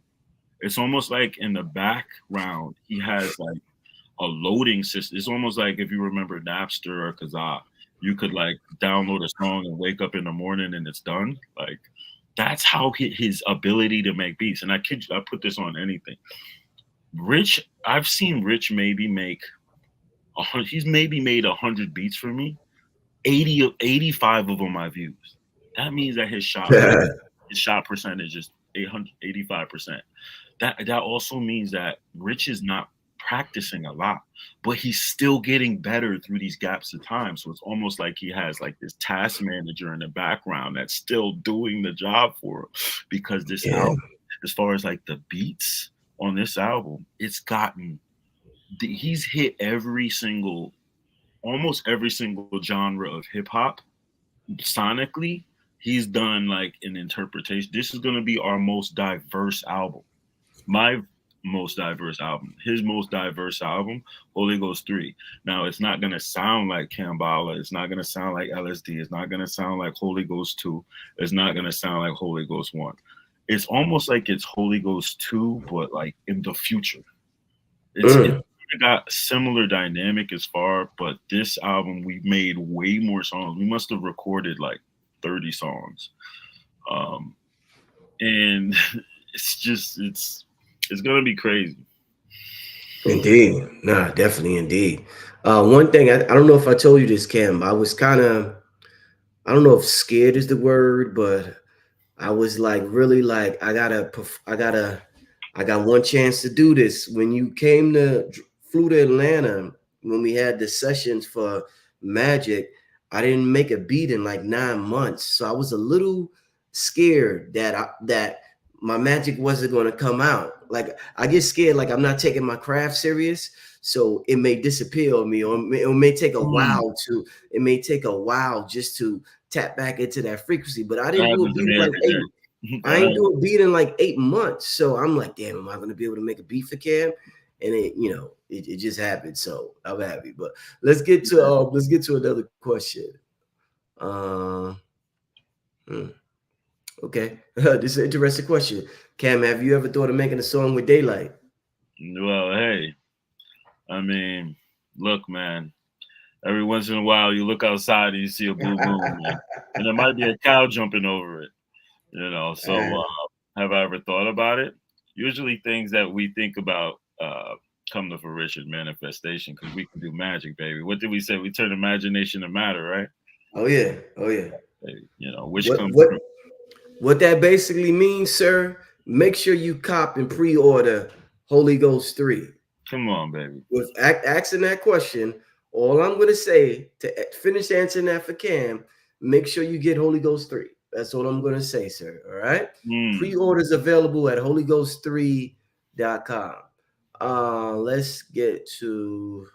it's almost like in the background he has like a loading system. It's almost like if you remember Napster or Kazaa, you could like download a song and wake up in the morning and it's done. Like that's how his ability to make beats. And I put this on anything. Rich, I've seen Rich maybe make he's maybe made 100 beats for me. 85 of them I've used. That means that his shot percentage is 85%. That also means that Rich is not practicing a lot, but he's still getting better through these gaps of time. So it's almost like he has like this task manager in the background that's still doing the job for him, because this album, as far as like the beats on this album, he's hit almost every single genre of hip hop sonically. He's done like an interpretation. This is going to be our most diverse album. My most diverse album. His most diverse album, Holy Ghost 3. Now, it's not going to sound like Cambatta. It's not going to sound like LSD. It's not going to sound like Holy Ghost 2. It's not going to sound like Holy Ghost 1. It's almost like it's Holy Ghost 2, but like in the future. It's got similar dynamic as far, but this album, we made way more songs. We must have recorded like 30 songs. And it's gonna be crazy. Indeed. Nah, definitely, indeed. One thing, I don't know if I told you this, Cam. I was kind of, I don't know if scared is the word, but I was like really like I got one chance to do this. When you flew to Atlanta, when we had the sessions for Magic, I didn't make a beat in like 9 months, so I was a little scared that my magic wasn't going to come out. Like I get scared, like I'm not taking my craft serious, so it may disappear on me, or it may take a while to. It may take a while just to tap back into that frequency. But I didn't do a beat in like 8. I ain't do a beat in like 8 months, so I'm like, damn, am I going to be able to make a beat for Cam? And it just happened. So I'm happy. But let's get to another question. Okay, this is an interesting question. Cam, have you ever thought of making a song with daylight? Well, hey, I mean, look, man. Every once in a while, you look outside and you see a blue moon, and there might be a cow jumping over it. So have I ever thought about it? Usually, things that we think about come to fruition, manifestation, because we can do magic, baby. What did we say? We turn imagination to matter, right? Oh yeah. What that basically means, sir, make sure you cop and pre-order Holy Ghost 3. Come on, baby. With asking that question, all I'm going to say to finish answering that for Cam, make sure you get Holy Ghost 3. That's all I'm gonna say, sir. All right. Mm. Pre-orders available at holyghost3.com. Let's get to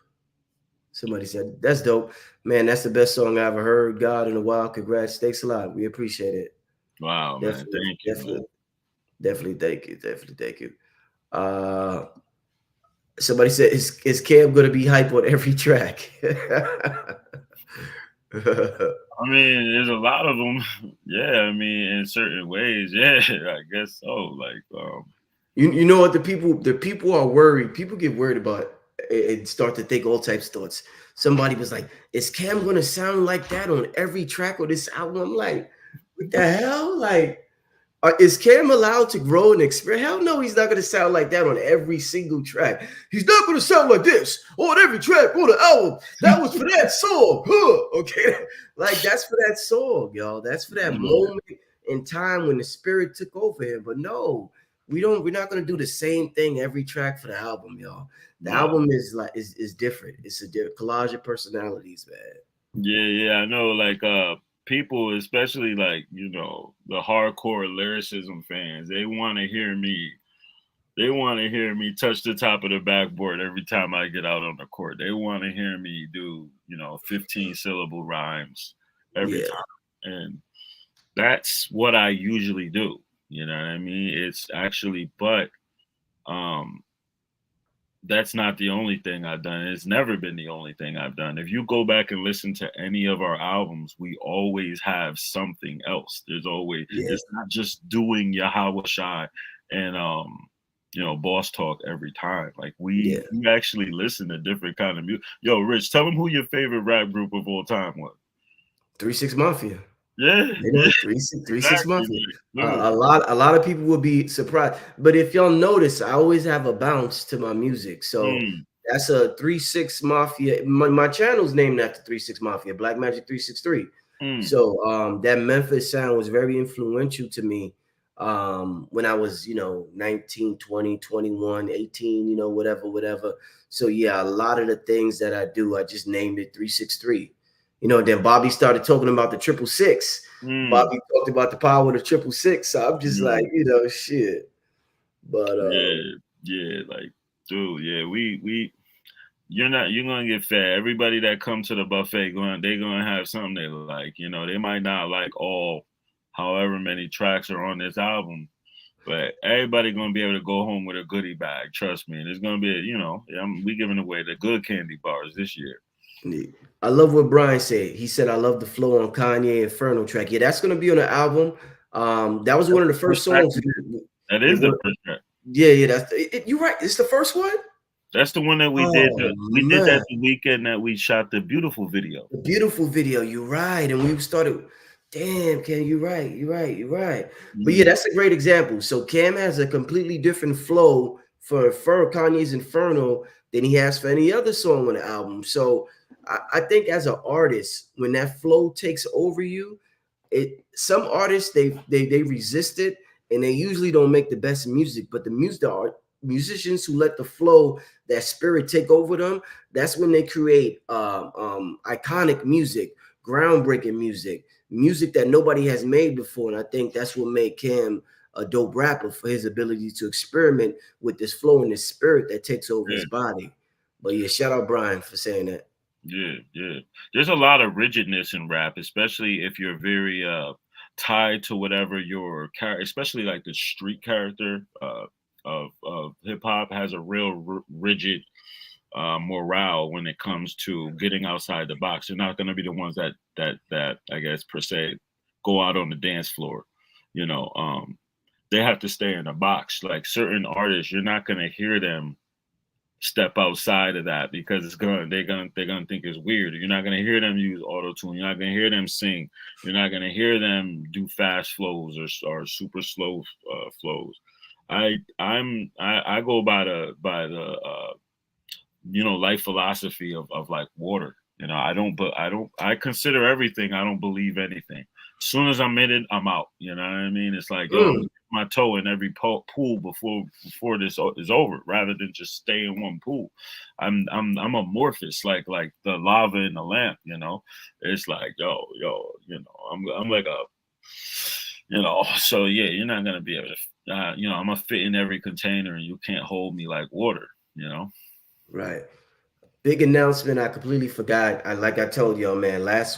somebody said that's dope. Man, that's the best song I ever heard. God in a while. Congrats. Thanks a lot. We appreciate it. Wow, man. Definitely, Thank you, definitely, man. definitely thank you. Definitely thank you. Uh Somebody said, is Cam gonna be hype on every track? I mean, there's a lot of them. Yeah, I mean, in certain ways, yeah, I guess so. Like, you know what, the people are worried. People get worried about it and start to think all types of thoughts. Somebody was like, is Cam gonna sound like that on every track of this album? I'm like, what the hell? Like, is Cam allowed to grow and experience? Hell no, he's not going to sound like that on every single track. He's not going to sound like this on every track on the album. That was for that song. Huh. Okay. Like, that's for that song, y'all. That's for that moment in time when the spirit took over him. But no, we're not going to do the same thing every track for the album, y'all. The album is different. It's a different collage of personalities, man. yeah, I know. Like, people, especially like, you know, the hardcore lyricism fans, they want to hear me touch the top of the backboard every time I get out on the court. They want to hear me do, you know, 15 syllable rhymes every time. And that's what I usually do. You know what I mean? It's actually, but that's not the only thing I've done. It's never been the only thing I've done. If you go back and listen to any of our albums, we always have something else. There's always, it's not just doing Yahweh Shai and, you know, Boss Talk every time. Like we actually listen to different kind of music. Yo, Rich, tell them who your favorite rap group of all time was. 3 6 Mafia. Yeah, you know, 3 6 Mafia. A lot of people will be surprised, but if y'all notice, I always have a bounce to my music. So that's a 3 6 Mafia. My channel's named after 3 6 Mafia, Black Magic 363. So that Memphis sound was very influential to me when I was, you know, 19, 20, 21, 18, you know, whatever. So yeah, a lot of the things that I do, I just named it 363. You know, then Bobby started talking about the 666. Bobby talked about the power of the 666. So I'm just like, you know, shit. But yeah, like, dude, yeah, you're gonna get fed. Everybody that come to the buffet they're gonna have something they like. You know, they might not like all however many tracks are on this album, but everybody gonna be able to go home with a goodie bag. Trust me. And it's gonna be, you know, we giving away the good candy bars this year. I love what Brian said. He said, I love the flow on Kanye Inferno track. Yeah, that's going to be on the album. That was one of the first songs. That is the first track. Yeah, that's you're right. It's the first one. That's the one that we did. We did that the weekend that we shot the beautiful video. The beautiful video. You're right. And we started. Damn, Cam, you're right. But yeah, that's a great example. So Cam has a completely different flow for Kanye's Inferno than he has for any other song on the album. So I think as an artist, when that flow takes over you, some artists they resist it and they usually don't make the best music. But the musicians who let the flow, that spirit take over them, that's when they create iconic music, groundbreaking music that nobody has made before. And I think that's what made Cam a dope rapper, for his ability to experiment with this flow and this spirit that takes over his body. But yeah, shout out Brian for saying that. Yeah. There's a lot of rigidness in rap, especially if you're very tied to whatever your character, especially like the street character of hip hop has a real rigid morale when it comes to getting outside the box. They're not going to be the ones that I guess per se go out on the dance floor. You know, they have to stay in a box. Like certain artists, you're not going to hear them step outside of that because they're gonna think it's weird. You're not gonna hear them use auto-tune. You're not gonna hear them sing. You're not gonna hear them do fast flows or super slow flows. I go by the you know, life philosophy of like water. You know, I consider everything. I don't believe anything. As soon as I'm in it, I'm out. You know what I mean? It's like, yo, my toe in every pool before this is over, rather than just stay in one pool. I'm amorphous, like the lava in the lamp. You know, it's like, yo, you know, I'm like So yeah, you're not gonna be able to. I'm gonna fit in every container, and you can't hold me like water. Right. Big announcement. I completely forgot. Like I told y'all, man, this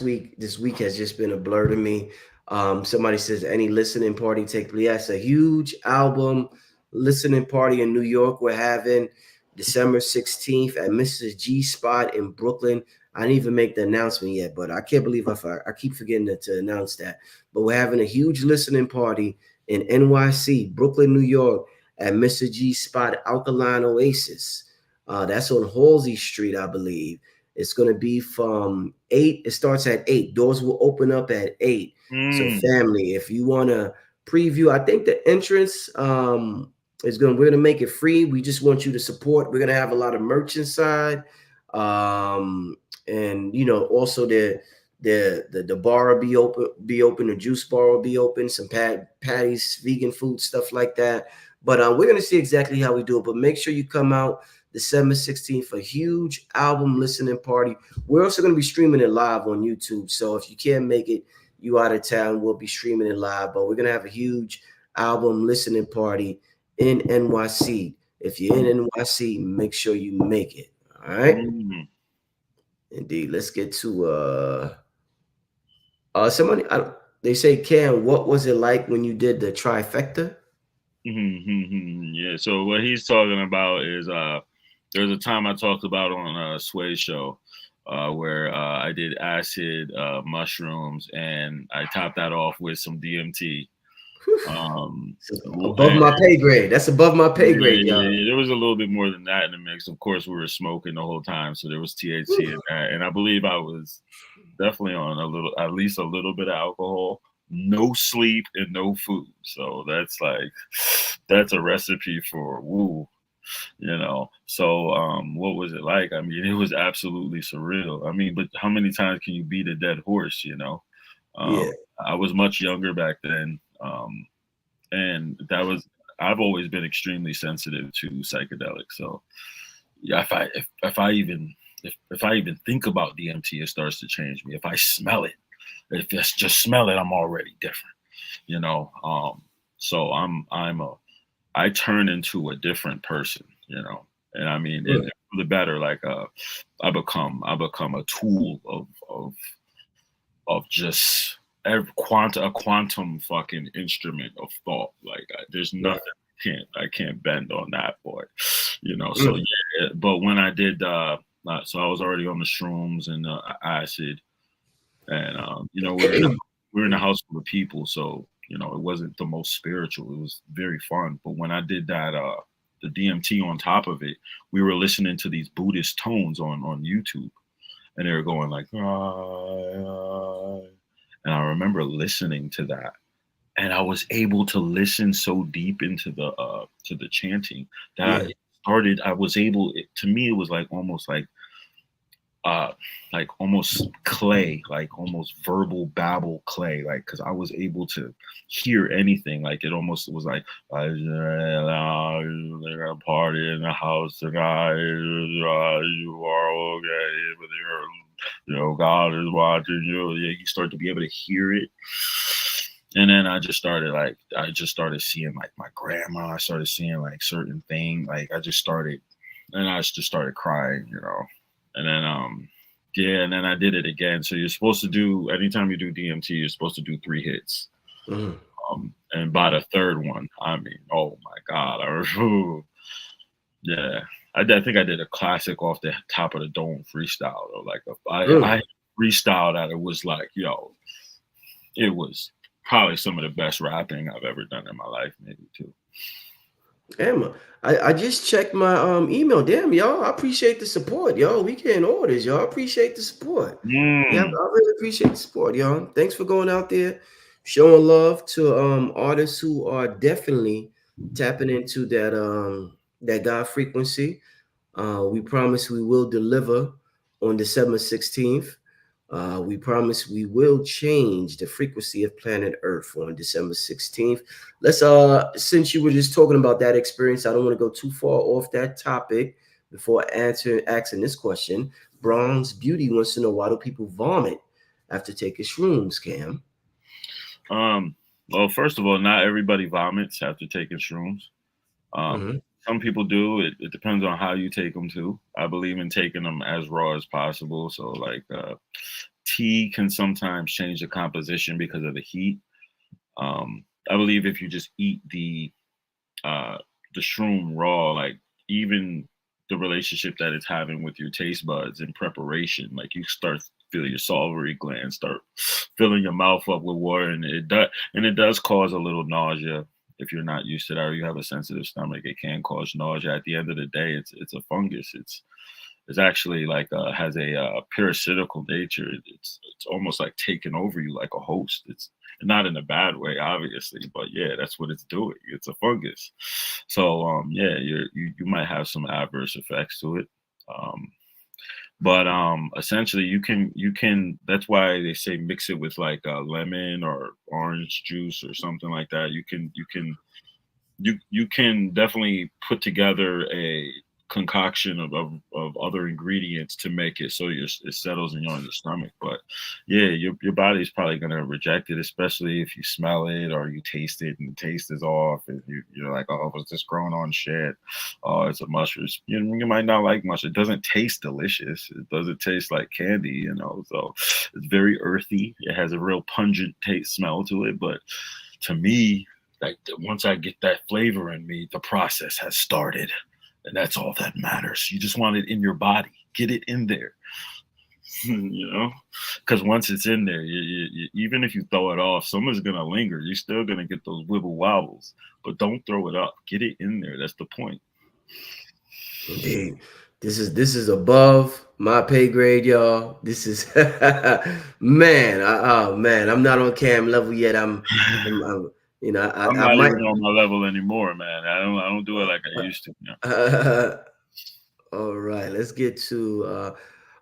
week has just been a blur to me. Somebody says any listening party take place. Yes, a huge album listening party in New York we're having December 16th at Mrs. G Spot in Brooklyn. I didn't even make the announcement yet, but I can't believe I keep forgetting to announce that. But we're having a huge listening party in NYC, Brooklyn, New York, at Mr. G Spot Alkaline Oasis. That's on Halsey Street, I believe. It's going to be from 8. It starts at 8. Doors will open up at 8. So family, if you want to preview, I think the entrance we're going to make it free. We just want you to support. We're going to have a lot of merch inside. And also the bar will be open, the juice bar will be open, some patties, vegan food, stuff like that. But we're going to see exactly how we do it. But make sure you come out December 16th for a huge album listening party. We're also going to be streaming it live on YouTube. So if you can't make it, you out of town, we'll be streaming it live. But we're going to have a huge album listening party in NYC. If you're in NYC, make sure you make it. All right. Indeed. Let's get to somebody. They say, Cam, what was it like when you did the trifecta? Yeah. So what he's talking about is there's a time I talked about on Sway's show where I did acid, mushrooms, and I topped that off with some DMT. Above my pay grade. That's above my pay grade, y'all. Yeah, there was a little bit more than that in the mix. Of course, we were smoking the whole time, so there was THC in that, and I believe I was definitely on at least a little bit of alcohol. No sleep and no food. So that's a recipe for woo, So what was it like? I mean, it was absolutely surreal. I mean, but how many times can you beat a dead horse, Yeah. I was much younger back then. And I've always been extremely sensitive to psychedelics. So yeah, if I even think about DMT, it starts to change me. If I smell it, if it's just smell it, I'm already different, So I turn into a different person, and I mean, right. For the better. Like I become a tool of just a quantum fucking instrument of thought. Like there's nothing I can't bend on that boy, So yeah, but when I did, so I was already on the shrooms and acid. And we're in a house full of people, so it wasn't the most spiritual. It was very fun. But when I did that, the DMT on top of it, we were listening to these Buddhist tones on YouTube, and they were going like, and I remember listening to that, and I was able to listen so deep into the chanting that it started. I was able. To me, it was almost clay, like almost verbal babble clay, because I was able to hear anything. Like it almost was like they're gonna party in the house tonight. You are okay, but God is watching you. Yeah, you start to be able to hear it. And then I just started seeing my grandma. I started seeing certain things. I just started crying, And then and then I did it again. So you're supposed to do, anytime you do DMT, you're supposed to do 3 hits. And by the third one, I mean, oh my God. I think I did a classic off the top of the dome freestyle. I freestyle that it was it was probably some of the best rapping I've ever done in my life, maybe too. Damn, I just checked my email. Damn, y'all, I appreciate the support, y'all. We getting orders, y'all. Appreciate the support. Yeah, I really appreciate the support, y'all. Thanks for going out there, showing love to artists who are definitely tapping into that God frequency. We promise we will deliver on December 16th. We promise we will change the frequency of planet Earth on December 16th. Let's since you were just talking about that experience, I don't want to go too far off that topic before asking this question. Bronze Beauty wants to know, why do people vomit after taking shrooms, Cam? Well, first of all, not everybody vomits after taking shrooms. Mm-hmm. Some people do. It depends on how you take them too. I believe in taking them as raw as possible. So like tea can sometimes change the composition because of the heat. I believe if you just eat uh, the shroom raw, like even the relationship that it's having with your taste buds in preparation, like you start feel your salivary glands start filling your mouth up with water, and it does cause a little nausea if you're not used to that or you have a sensitive stomach. It can cause nausea. At the end of the day, it's a fungus. It's actually like has a parasitical nature. It's almost like taking over you like a host. It's not in a bad way, obviously, but yeah, that's what it's doing. It's a fungus. So yeah, you might have some adverse effects to it. Um, but essentially you can that's why they say mix it with like lemon or orange juice or something like that. You can definitely put together a concoction of other ingredients to make it so it settles in your stomach. But yeah, your body's probably going to reject it, especially if you smell it or you taste it and the taste is off and you're like, oh, was this growing on shit? Oh, it's a mushroom. You might not like mushroom. It doesn't taste delicious. It doesn't taste like candy, so it's very earthy. It has a real pungent taste smell to it. But to me, like once I get that flavor in me, the process has started, and that's all that matters. You just want it in your body, get it in there, because once it's in there, even if you throw it off, someone's gonna linger. You're still gonna get those wibble wobbles, but don't throw it up. Get it in there. That's the point. Indeed. This is above my pay grade, y'all. This is man. Oh man, I'm not on Cam level yet. I'm I'm I not might. even on my level anymore, man. I don't do it like I used to. All right, let's get to.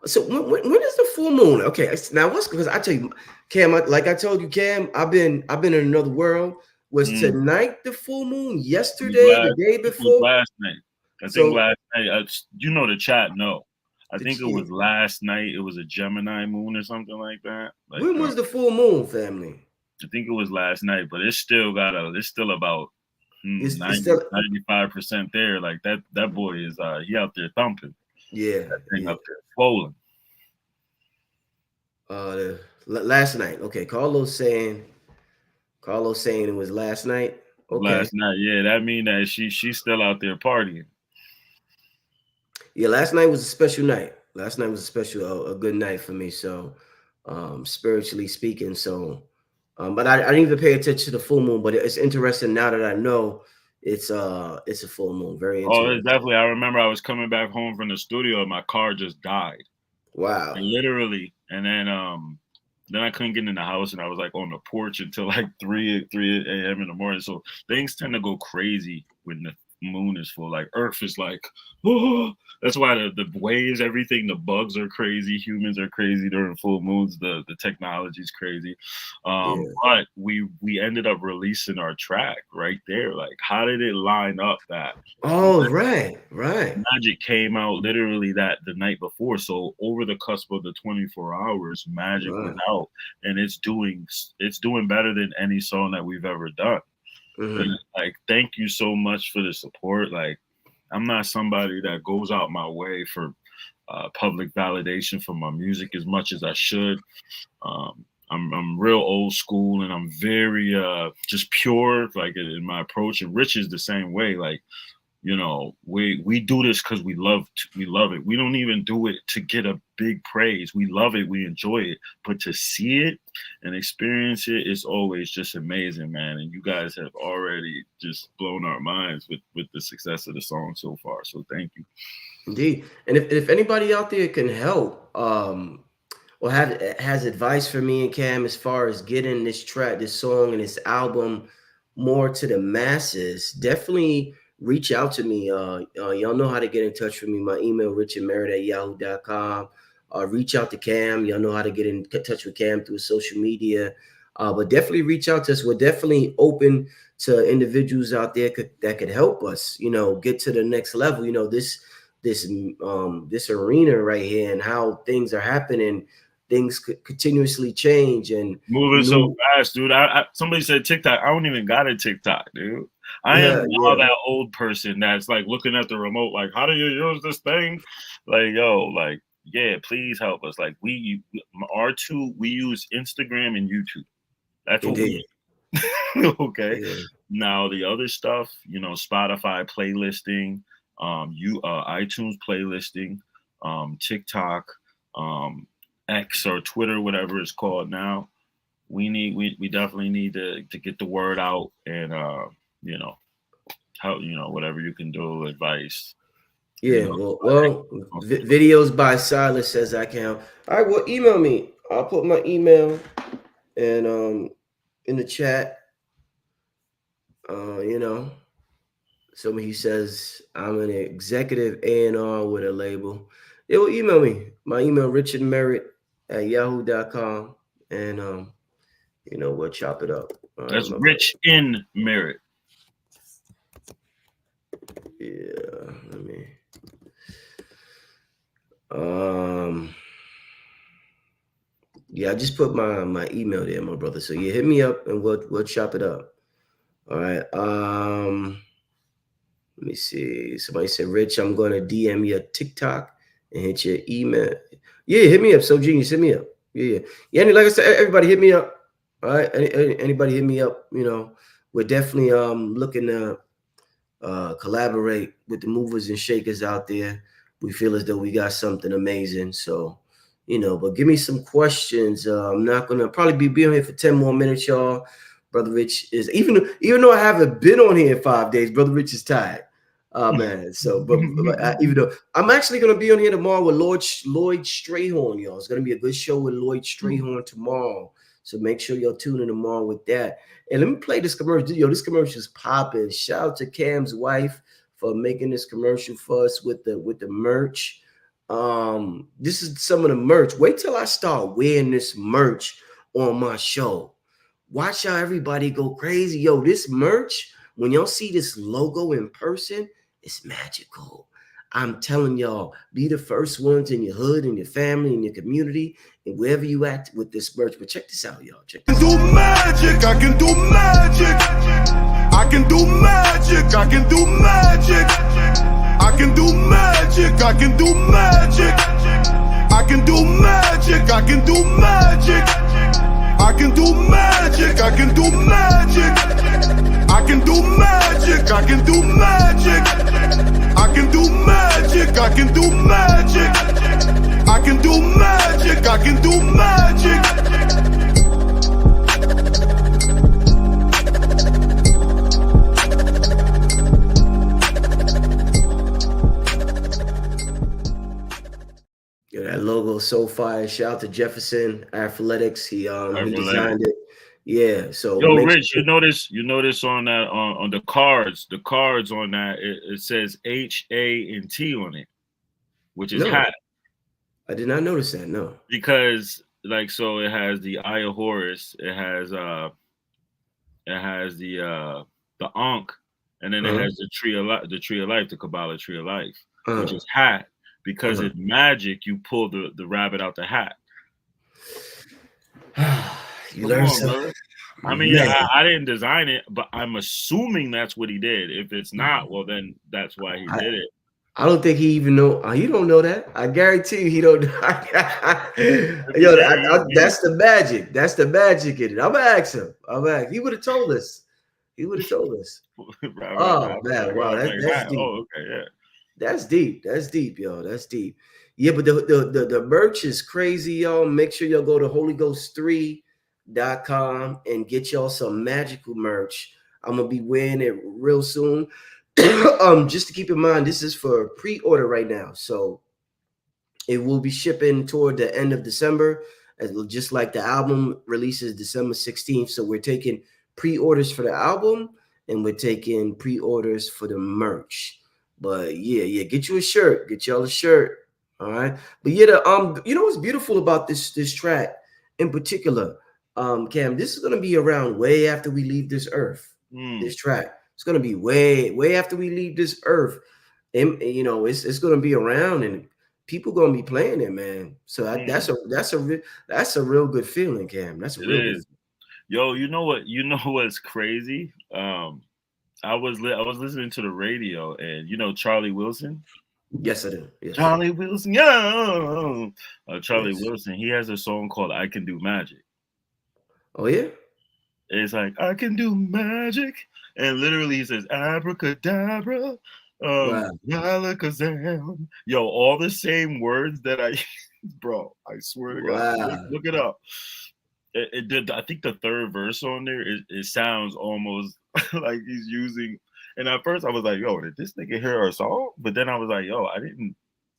So when is the full moon? Okay, now what's because I tell you, Cam, like I told you, Cam, I've been in another world. Was Mm. tonight the full moon? It was Yesterday, the day I think it was before? last night. I think So last night. The chat. No, I the think it was last night. It was a Gemini moon or something like that. Like when was the full moon, family? I think it was last night, but it's still It's still about It's 90, still 95% there. Like that boy is he out there thumping. yeah, That thing yeah. up there swollen. Last night. Okay, Carlos saying it was last night. Okay. Last night, yeah, that mean that she's still out there partying. Yeah, last night was a special night. Last night was a special, a good night for me. So, spiritually speaking. So, but I didn't even pay attention to the full moon. But it's interesting now that I know it's a full moon. Very Oh, it's interesting. definitely. I remember I was coming back home from the studio and my car just died. Wow. And literally, and then I couldn't get in the house, and I was like on the porch until like 3 a.m. in the morning. So things tend to go crazy when the moon is full. Like Earth is like, oh, that's why the waves, everything, the bugs are crazy, humans are crazy during full moons. The technology is crazy. Yeah. But we ended up releasing our track right there. Like, how did it line up that Oh, right, right, Magic came out literally that the night before? So over the cusp of the 24 hours, Magic was right. out, and it's doing better than any song that we've ever done. And Hmm. like, thank you so much for the support. Like, I'm not somebody that goes out my way for public validation for my music as much as I should. I'm real old school, and I'm very just pure, like in my approach. And Rich is the same way. Like, we do this because we love it. We don't even do it to get a big praise. We love it, we enjoy it, but to see it and experience it is always just amazing, man. And you guys have already just blown our minds with the success of the song so far, so thank you. Indeed. And if anybody out there can help, or has advice for me and Cam as far as getting this song and this album more to the masses, definitely reach out to me. Y'all know how to get in touch with me. My email, richardmerritt@yahoo.com. Reach out to Cam. Y'all know how to get in touch with Cam through social media. But definitely reach out to us. We're definitely open to individuals out there that could help us, get to the next level. This arena right here and how things are happening. things could continuously change and moving so fast, dude. Somebody said TikTok. I don't even got a TikTok, dude. I am now that old person that's like looking at the remote, like, how do you use this thing? Like, yo, like, yeah, please help us. Like, we use Instagram and YouTube. That's what we use. Okay. Yeah. Now the other stuff, you know, Spotify playlisting, iTunes playlisting, TikTok, X or Twitter, whatever it's called now. We definitely need to get the word out and you know, help, you know, whatever you can do, advice. Yeah, you know, videos by Silas says I can. All right, well, email me. I'll put my email and in the chat. You know, he says I'm an executive A&R with a label. They will email me. My email, richardmerritt@yahoo.com, and you know, we'll chop it up. That's Rich in Merritt. Yeah, let me. Yeah, I just put my email there, my brother. So yeah, hit me up and we'll chop it up. All right. Let me see. Somebody said, Rich, I'm gonna DM your TikTok and hit your email. Yeah, hit me up. So genius, hit me up. Yeah. And like I said, everybody hit me up. All right. Anybody hit me up, you know. We're definitely looking to collaborate with the movers and shakers out there. We feel as though we got something amazing. So, you know, but give me some questions. I'm not gonna probably be on here for 10 more minutes, y'all. Brother Rich is even though I haven't been on here in 5 days, Brother Rich is tired. Man. So, but even though I'm actually gonna be on here tomorrow with Lloyd Strayhorn, y'all. It's gonna be a good show with Lloyd Strayhorn tomorrow. So make sure y'all tune in tomorrow with that. And let me play this commercial. Yo, this commercial is popping. Shout out to Cam's wife for making this commercial for us with the merch. This is some of the merch. Wait till I start wearing this merch on my show. Watch how everybody go crazy. Yo, this merch, when y'all see this logo in person, it's magical. I'm telling y'all, be the first ones in your hood, in your family, in your community, and wherever you at with this merch. But check this out, y'all. Check this out. Do magic, I can do magic. I can do magic, I can do magic. I can do magic, I can do magic. I can do magic, I can do magic. I can do magic, I can do magic. I can do magic, I can do magic. I can do magic, I can do magic. I can do magic, I can do magic. Yo, that logo is so fire. Shout out to Jefferson Athletics. He designed it. Yeah. So yo, Rich, sure. you notice on that on the cards on that it says HAT on it, which is hat. I did not notice that. No, because like so it has the Eye of Horus, it has the Ankh, and then it has the tree of life, the Kabbalah tree of life, which is hat. Because in magic, you pull the rabbit out the hat. You learn something. I mean, yeah, I didn't design it, but I'm assuming that's what he did. If it's not, well, then that's why he did it. I don't think he even know. He don't know that. I guarantee you, he don't. Yo, that's the magic. That's the magic in it. I'm gonna ask him. He would have told us. Right, oh man, wow, that's deep. Oh, okay, yeah. That's deep. That's deep, y'all. That's deep. Yeah, but the merch is crazy, y'all. Make sure y'all go to holyghost3.com and get y'all some magical merch. I'm gonna be wearing it real soon. Just to keep in mind, this is for pre-order right now. So it will be shipping toward the end of December, just like the album releases December 16th. So we're taking pre-orders for the album and we're taking pre-orders for the merch. But yeah, get you a shirt. Get y'all a shirt. All right. But yeah, you know what's beautiful about this track in particular, Cam, this is gonna be around way after we leave this earth. This track. It's gonna be way after we leave this earth. And you know, it's gonna be around and people gonna be playing it, man. So that's a real good feeling, Cam. That's a It real good. is. Yo, you know what? You know what's crazy? I was listening to the radio, and you know Charlie Wilson. Yes, I do. Yes. Charlie Wilson, yeah. Charlie Yes. Wilson. He has a song called "I Can Do Magic." Oh yeah. It's like I can do magic, and literally he says abracadabra, Wow. alakazam. Yo, all the same words that I, bro. I swear to God, Wow. look it up. It did. I think the third verse on there, it sounds almost like he's using. And at first, I was like, "Yo, did this nigga hear our song?" But then I was like, "Yo,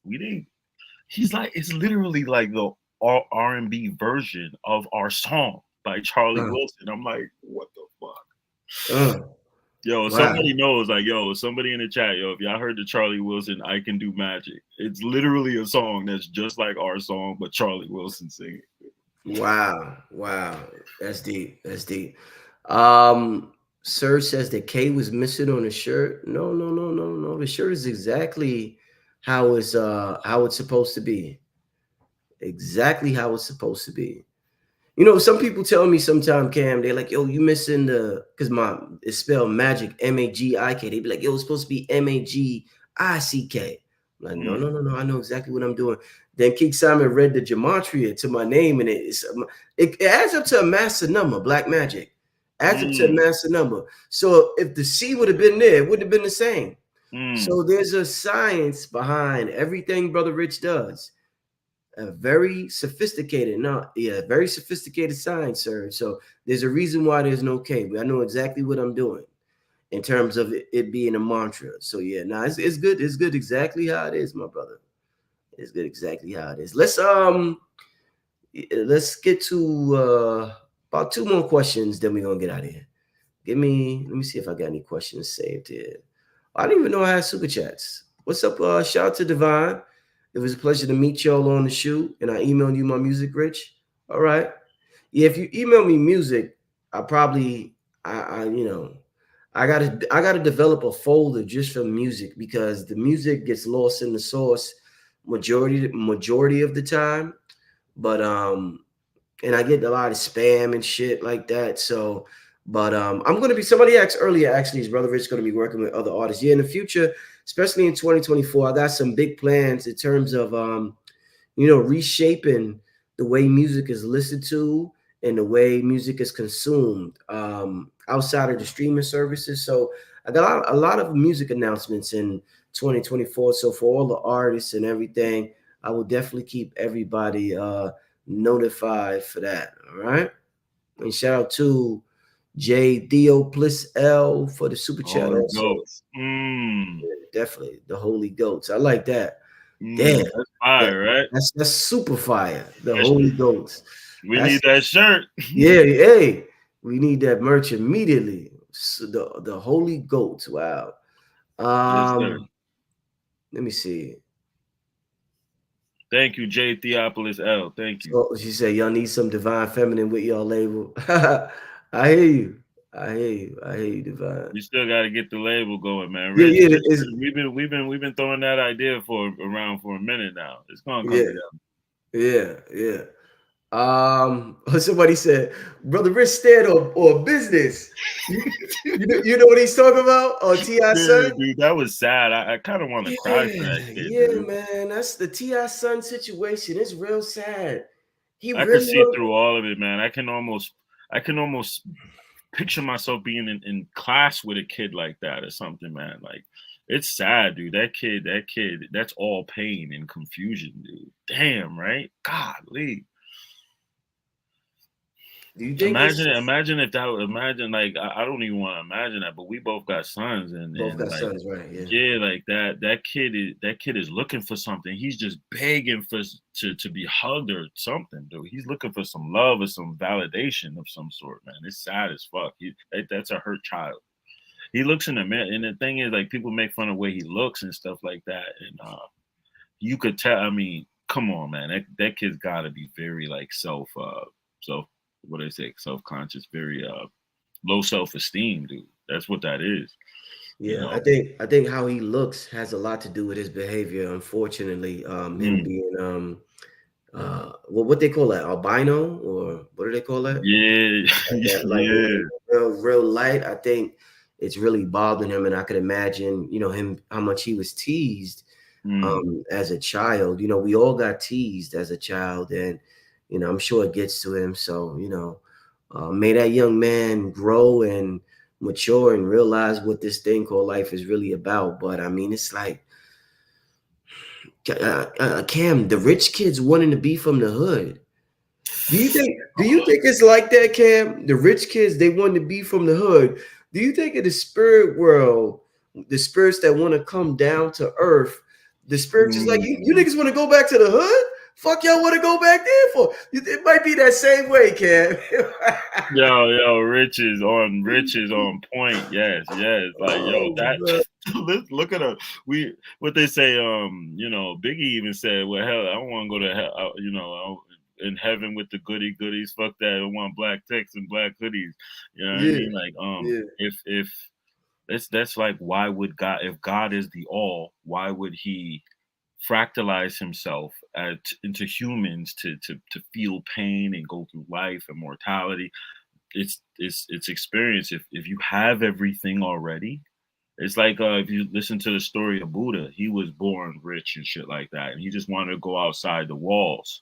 we didn't." He's like, it's literally like the R&B version of our song by Charlie Wilson. I'm like, what the fuck? Yo, wow. Somebody knows, like, yo, somebody in the chat, yo, if y'all heard the Charlie Wilson "I Can Do Magic," it's literally a song that's just like our song, but Charlie Wilson singing. Wow. That's deep. That's deep. Sir says that K was missing on the shirt. No. The shirt is exactly how it's supposed to be. Exactly how it's supposed to be. You know, some people tell me sometime, Cam, they're like, yo, you missing because it's spelled magic, M-A-G-I-K. They be like, yo, it's supposed to be M-A-G-I-C-K. I'm like, no, I know exactly what I'm doing. Then King Simon read the gematria to my name, and it adds up to a master number, black magic. Adds up to a master number. So if the C would have been there, it wouldn't have been the same. So there's a science behind everything Brother Rich does. A very sophisticated science, sir. So there's a reason why there's no K. I know exactly what I'm doing in terms of it being a mantra. So yeah, it's good. It's good exactly how it is, my brother. It's good exactly how it is. Let's get to about 2 more questions, then we're gonna get out of here. Let me see if I got any questions saved here. I didn't even know I had super chats. What's up? Shout out to Divine. It was a pleasure to meet y'all on the shoot, and I emailed you my music, Rich. All right. Yeah, if you email me music, I probably I gotta develop a folder just for music because the music gets lost in the source majority of the time. But and I get a lot of spam and shit like that. So, but I'm gonna be. Somebody asked earlier. Actually, his brother Rich is gonna be working with other artists. Yeah, in the future, especially in 2024, I got some big plans in terms of reshaping the way music is listened to and the way music is consumed outside of the streaming services. So I got a lot of music announcements in 2024. So for all the artists and everything, I will definitely keep everybody notified for that. All right. And shout out to J Theo Plus L for the super chat. Yeah, definitely the Holy Goats. I like that. Damn, that's fire, right? That's super fire. The Holy Goats. We need that shirt. Yeah, hey, we need that merch immediately. So the Holy Goats. Wow. Yes, let me see. Thank you, J Theopolis L. Thank you. So she said, y'all need some Divine Feminine with y'all label. I hear you. I hear you, Divine. You still got to get the label going, man. Rich, yeah. We've been throwing that idea around for a minute now. It's gonna come together. Yeah. Somebody said, Brother Rich Stead or business. you know what he's talking about? Or T.I. Son? Dude, that was sad. I kind of want to cry for that kid. Yeah, dude. Man. That's the T.I. Son situation. It's real sad. I can see through all of it, man. I can almost picture myself being in class with a kid like that or something, man. Like, it's sad, dude. That kid, that's all pain and confusion, dude. Damn, right? Golly. Do you think imagine like I don't even want to imagine that, but we both got sons and both got like, sons, right? Yeah, like that kid is looking for something. He's just begging to be hugged or something, dude. He's looking for some love or some validation of some sort, man. It's sad as fuck. That's a hurt child. He looks in the mirror, and the thing is, like, people make fun of the way he looks and stuff like that, and you could tell. I mean, come on, man. That kid's got to be very like self-conscious, very low self-esteem, dude. That's what that is. You Yeah, know. I think how he looks has a lot to do with his behavior. Unfortunately, him Mm. being what they call that, albino, or what do they call that? Yeah, Like yeah. real light. I think it's really bothering him, and I could imagine, him how much he was teased Mm. as a child. We all got teased as a child, and I'm sure it gets to him. So may that young man grow and mature and realize what this thing called life is really about. But I mean, it's like Cam, the rich kids wanting to be from the hood. Do you think it's like that, Cam? The rich kids, they want to be from the hood. Do you think in the spirit world, the spirits that want to come down to earth, the spirits is like, you Mm. niggas want to go back to the hood? Fuck y'all want to go back there for? It might be that same way, Cam. Yo, riches on point. Yes, yes. Like, yo, Oh, that man. let's look at what they say. Biggie even said, "Well, hell, I don't want to go to hell. In heaven with the goody goodies. Fuck that. I want black text and black hoodies. You know what I Yeah, mean? Like, yeah, if that's like, why would God? If God is the all, why would He fractalize himself into humans to feel pain and go through life and mortality? It's experience. If you have everything already, it's like, if you listen to the story of Buddha, he was born rich and shit like that, and he just wanted to go outside the walls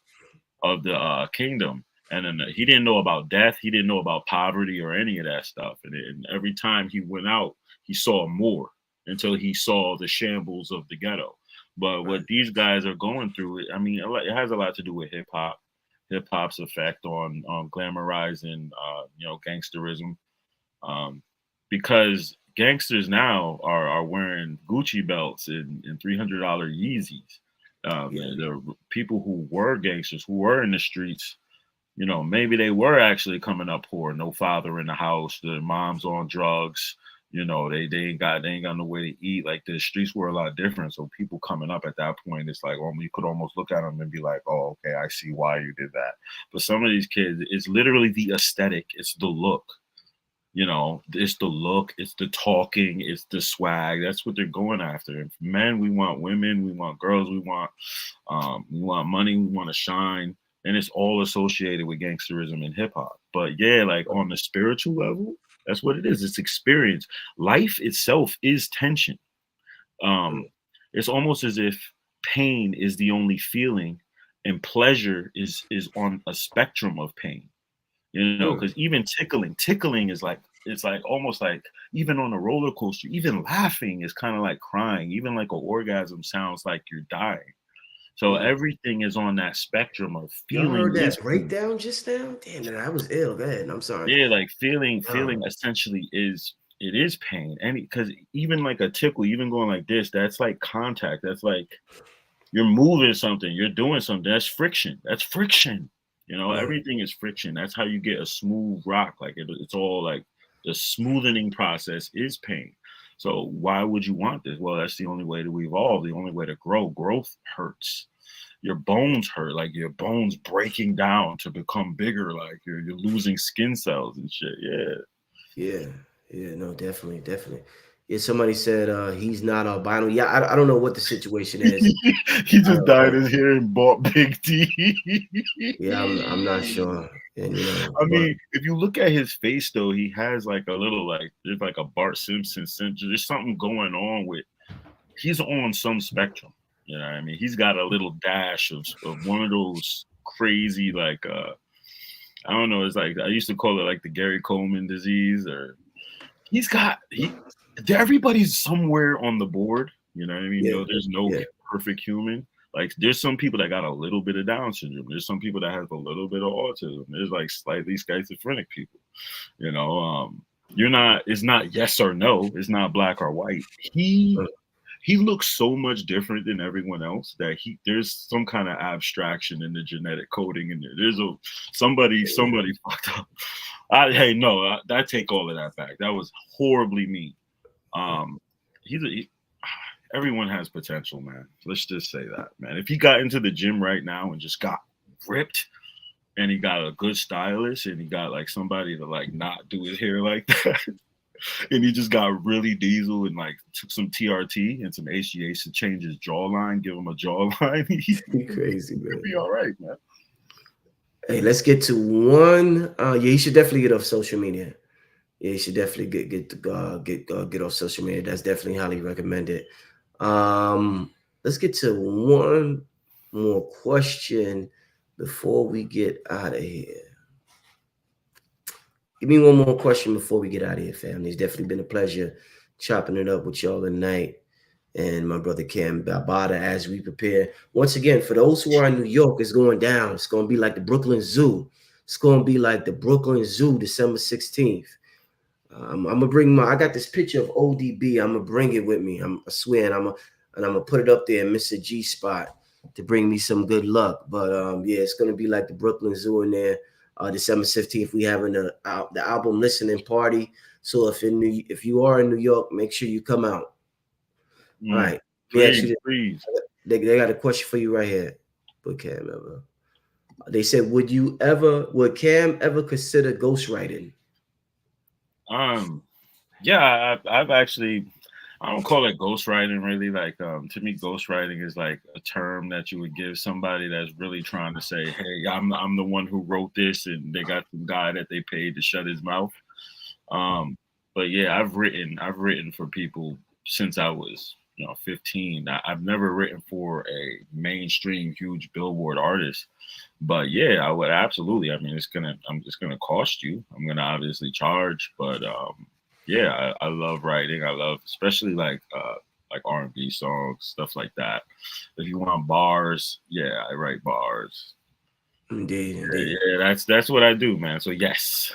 of the kingdom. And then he didn't know about death. He didn't know about poverty or any of that stuff. And every time he went out, he saw more until he saw the shambles of the ghetto. But right. what these guys are going through, I mean, it has a lot to do with hip hop's effect on glamorizing, gangsterism, um, because gangsters now are wearing Gucci belts and $300 Yeezys. Yeah, The people who were gangsters, who were in the streets, maybe they were actually coming up poor, no father in the house, the mom's on drugs. They ain't got no way to eat. Like, the streets were a lot different. So people coming up at that point, it's like, you could almost look at them and be like, oh, okay, I see why you did that. But some of these kids, it's literally the aesthetic, it's the look. It's the look, it's the talking, it's the swag. That's what they're going after. And for men, we want women, we want girls, we want money, we want to shine, and it's all associated with gangsterism and hip hop. But yeah, like, on the spiritual level, that's what it is. It's experience. Life itself is tension. mm, It's almost as if pain is the only feeling, and pleasure is on a spectrum of pain. mm, Because even tickling is like, it's like almost like, even on a roller coaster, even laughing is kind of like crying. Even like an orgasm sounds like you're dying. So mm. everything is on that spectrum of Y'all feeling heard is that pain. breakdown just now? Damn, man, I was ill. Go ahead. I'm sorry. Yeah, like feeling Um, essentially is pain. And because even like a tickle, even going like this, that's like contact. That's like you're moving something, you're doing something. That's friction. That's friction. uh, Everything is friction. That's how you get a smooth rock. Like, it's all like, the smoothening process is pain. So why would you want this? Well, that's the only way to evolve, the only way to grow. Growth hurts. Your bones hurt, like your bones breaking down to become bigger, like you're losing skin cells and shit. Yeah. yeah, yeah, no, definitely, definitely. Yeah, somebody said he's not albino. Yeah, I don't know what the situation is. He I just don't, I dyed don't, his hair and bought big T. yeah, I'm not sure. And I but mean, if you look at his face, though, he has like a little, like, there's like a Bart Simpson syndrome. There's something going on with, he's on some spectrum. You know what I mean? He's got a little dash of one of those crazy, like, I don't know, it's like, I used to call it like the Gary Coleman disease, or everybody's somewhere on the board. You know what I mean? yeah, There's no yeah, perfect human. Like, there's some people that got a little bit of Down syndrome. There's some people that have a little bit of autism. There's like slightly schizophrenic people. You know, it's not yes or no. It's not black or white. He looks so much different than everyone else that there's some kind of abstraction in the genetic coding in there. There's somebody fucked up. Hey, no, I take all of that back. That was horribly mean. Um, everyone has potential, man. Let's just say that, man. If he got into the gym right now and just got ripped, and he got a good stylist, and he got like somebody to like not do his hair like that, And he just got really diesel and like took some TRT and some HGH to change his jawline, give him a jawline. You crazy, man. He'll be all right, man. Hey, let's get to one. Yeah, you should definitely get off social media. Yeah, you should definitely get off social media. That's definitely highly recommended. Let's get to one more question before we get out of here. Give me one more question before we get out of here, family. It's definitely been a pleasure chopping it up with y'all tonight. And my brother Cambatta, as we prepare. Once again, for those who are in New York, it's going down. It's going to be like the Brooklyn Zoo. It's going to be like the Brooklyn Zoo, December 16th. I'm gonna bring I got this picture of ODB. I'm gonna bring it with me. I swear, and I'm gonna put it up there in Mr. G spot to bring me some good luck. But yeah, it's gonna be like the Brooklyn Zoo in there. December 15th, we having the album listening party. So if you are in New York, make sure you come out. All right. Please. They got a question for you right here. Would Cam ever? They said, would Cam ever consider ghostwriting? Yeah, I've actually, I don't call it ghostwriting really. Like, to me, ghostwriting is like a term that you would give somebody that's really trying to say, hey, I'm the one who wrote this, and they got some guy that they paid to shut his mouth. But yeah, I've written for people since I was 15. I've never written for a mainstream huge billboard artist, but yeah, I would absolutely. I mean, I'm just gonna cost you. I'm gonna obviously charge, but yeah, I love writing. I love especially like R&B songs, stuff like that. If you want bars, yeah, I write bars. Indeed. Yeah, that's what I do, man. So yes.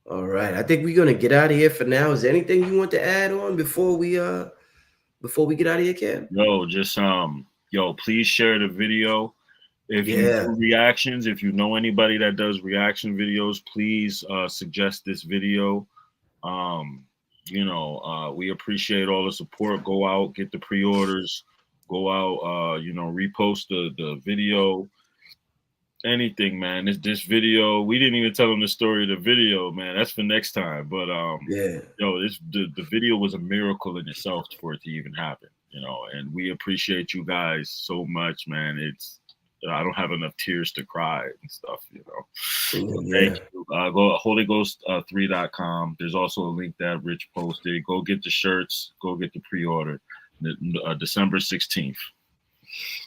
All right. I think we're gonna get out of here for now. Is there anything you want to add on before we get out of here, Cam? Please share the video. If you do reactions, if you know anybody that does reaction videos, please suggest this video. We appreciate all the support. Go out, get the pre-orders, go out, repost the video. Anything, man. This video, we didn't even tell them the story of the video, man. That's for next time. But the video was a miracle in itself for it to even happen, and we appreciate you guys so much, man. I don't have enough tears to cry and stuff, Thank you. Go holyghost3.com. There's also a link that Rich posted. Go get the shirts, go get the pre-order. December 16th.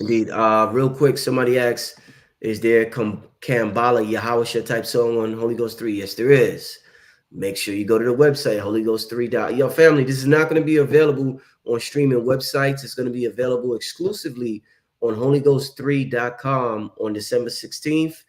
Indeed. Real quick, somebody asked, is there Cambatta Yahawasha type song on Holy Ghost 3? Yes, there is. Make sure you go to the website, holyghost3. Yo, family, this is not going to be available on streaming websites. It's going to be available exclusively on holyghost3.com on December 16th.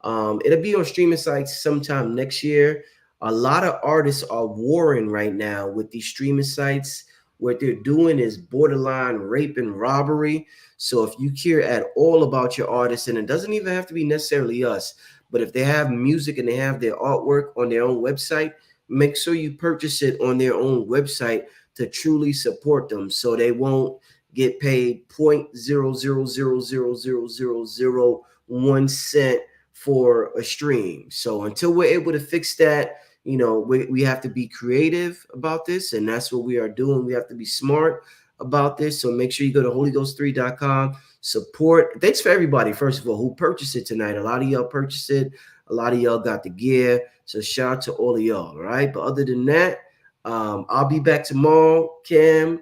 It'll be on streaming sites sometime next year. A lot of artists are warring right now with these streaming sites. What they're doing is borderline rape and robbery. So if you care at all about your artist, and it doesn't even have to be necessarily us, but if they have music and they have their artwork on their own website, make sure you purchase it on their own website to truly support them, so they won't get paid 0.0000001 cent for a stream. So until we're able to fix that, we have to be creative about this, and that's what we are doing. We have to be smart about this. So make sure you go to holyghost3.com. Support. Thanks for everybody, first of all, who purchased it tonight. A lot of y'all purchased it. A lot of y'all got the gear. So shout out to all of y'all. All right. But other than that, I'll be back tomorrow. Cam,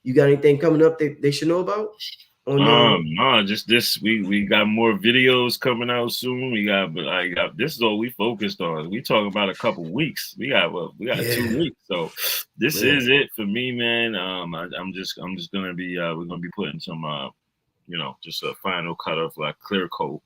you got anything coming up they should know about? No, just this. We got more videos coming out soon. This is all we focused on. We talking about a couple weeks. We got 2 weeks. So this is it for me, man. I'm just gonna be we're gonna be putting some just a final cut of like clear coat.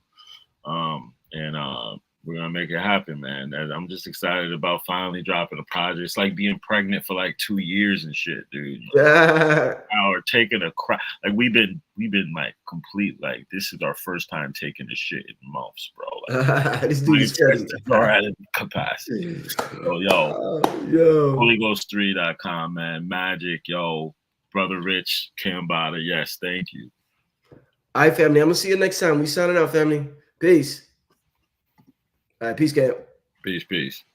We're gonna make it happen, man. I'm just excited about finally dropping a project. It's like being pregnant for like 2 years and shit, dude. Or taking a crap. Like we've been like complete. Like this is our first time taking this shit in months, bro. Like, this dude is crazy. We're at capacity. So, holyghost3.com, man. Magic, brother Rich, Cambatta. Yes, thank you. All right, family. I'm gonna see you next time. We signing out, family. Peace. All right, peace, Cam. Peace.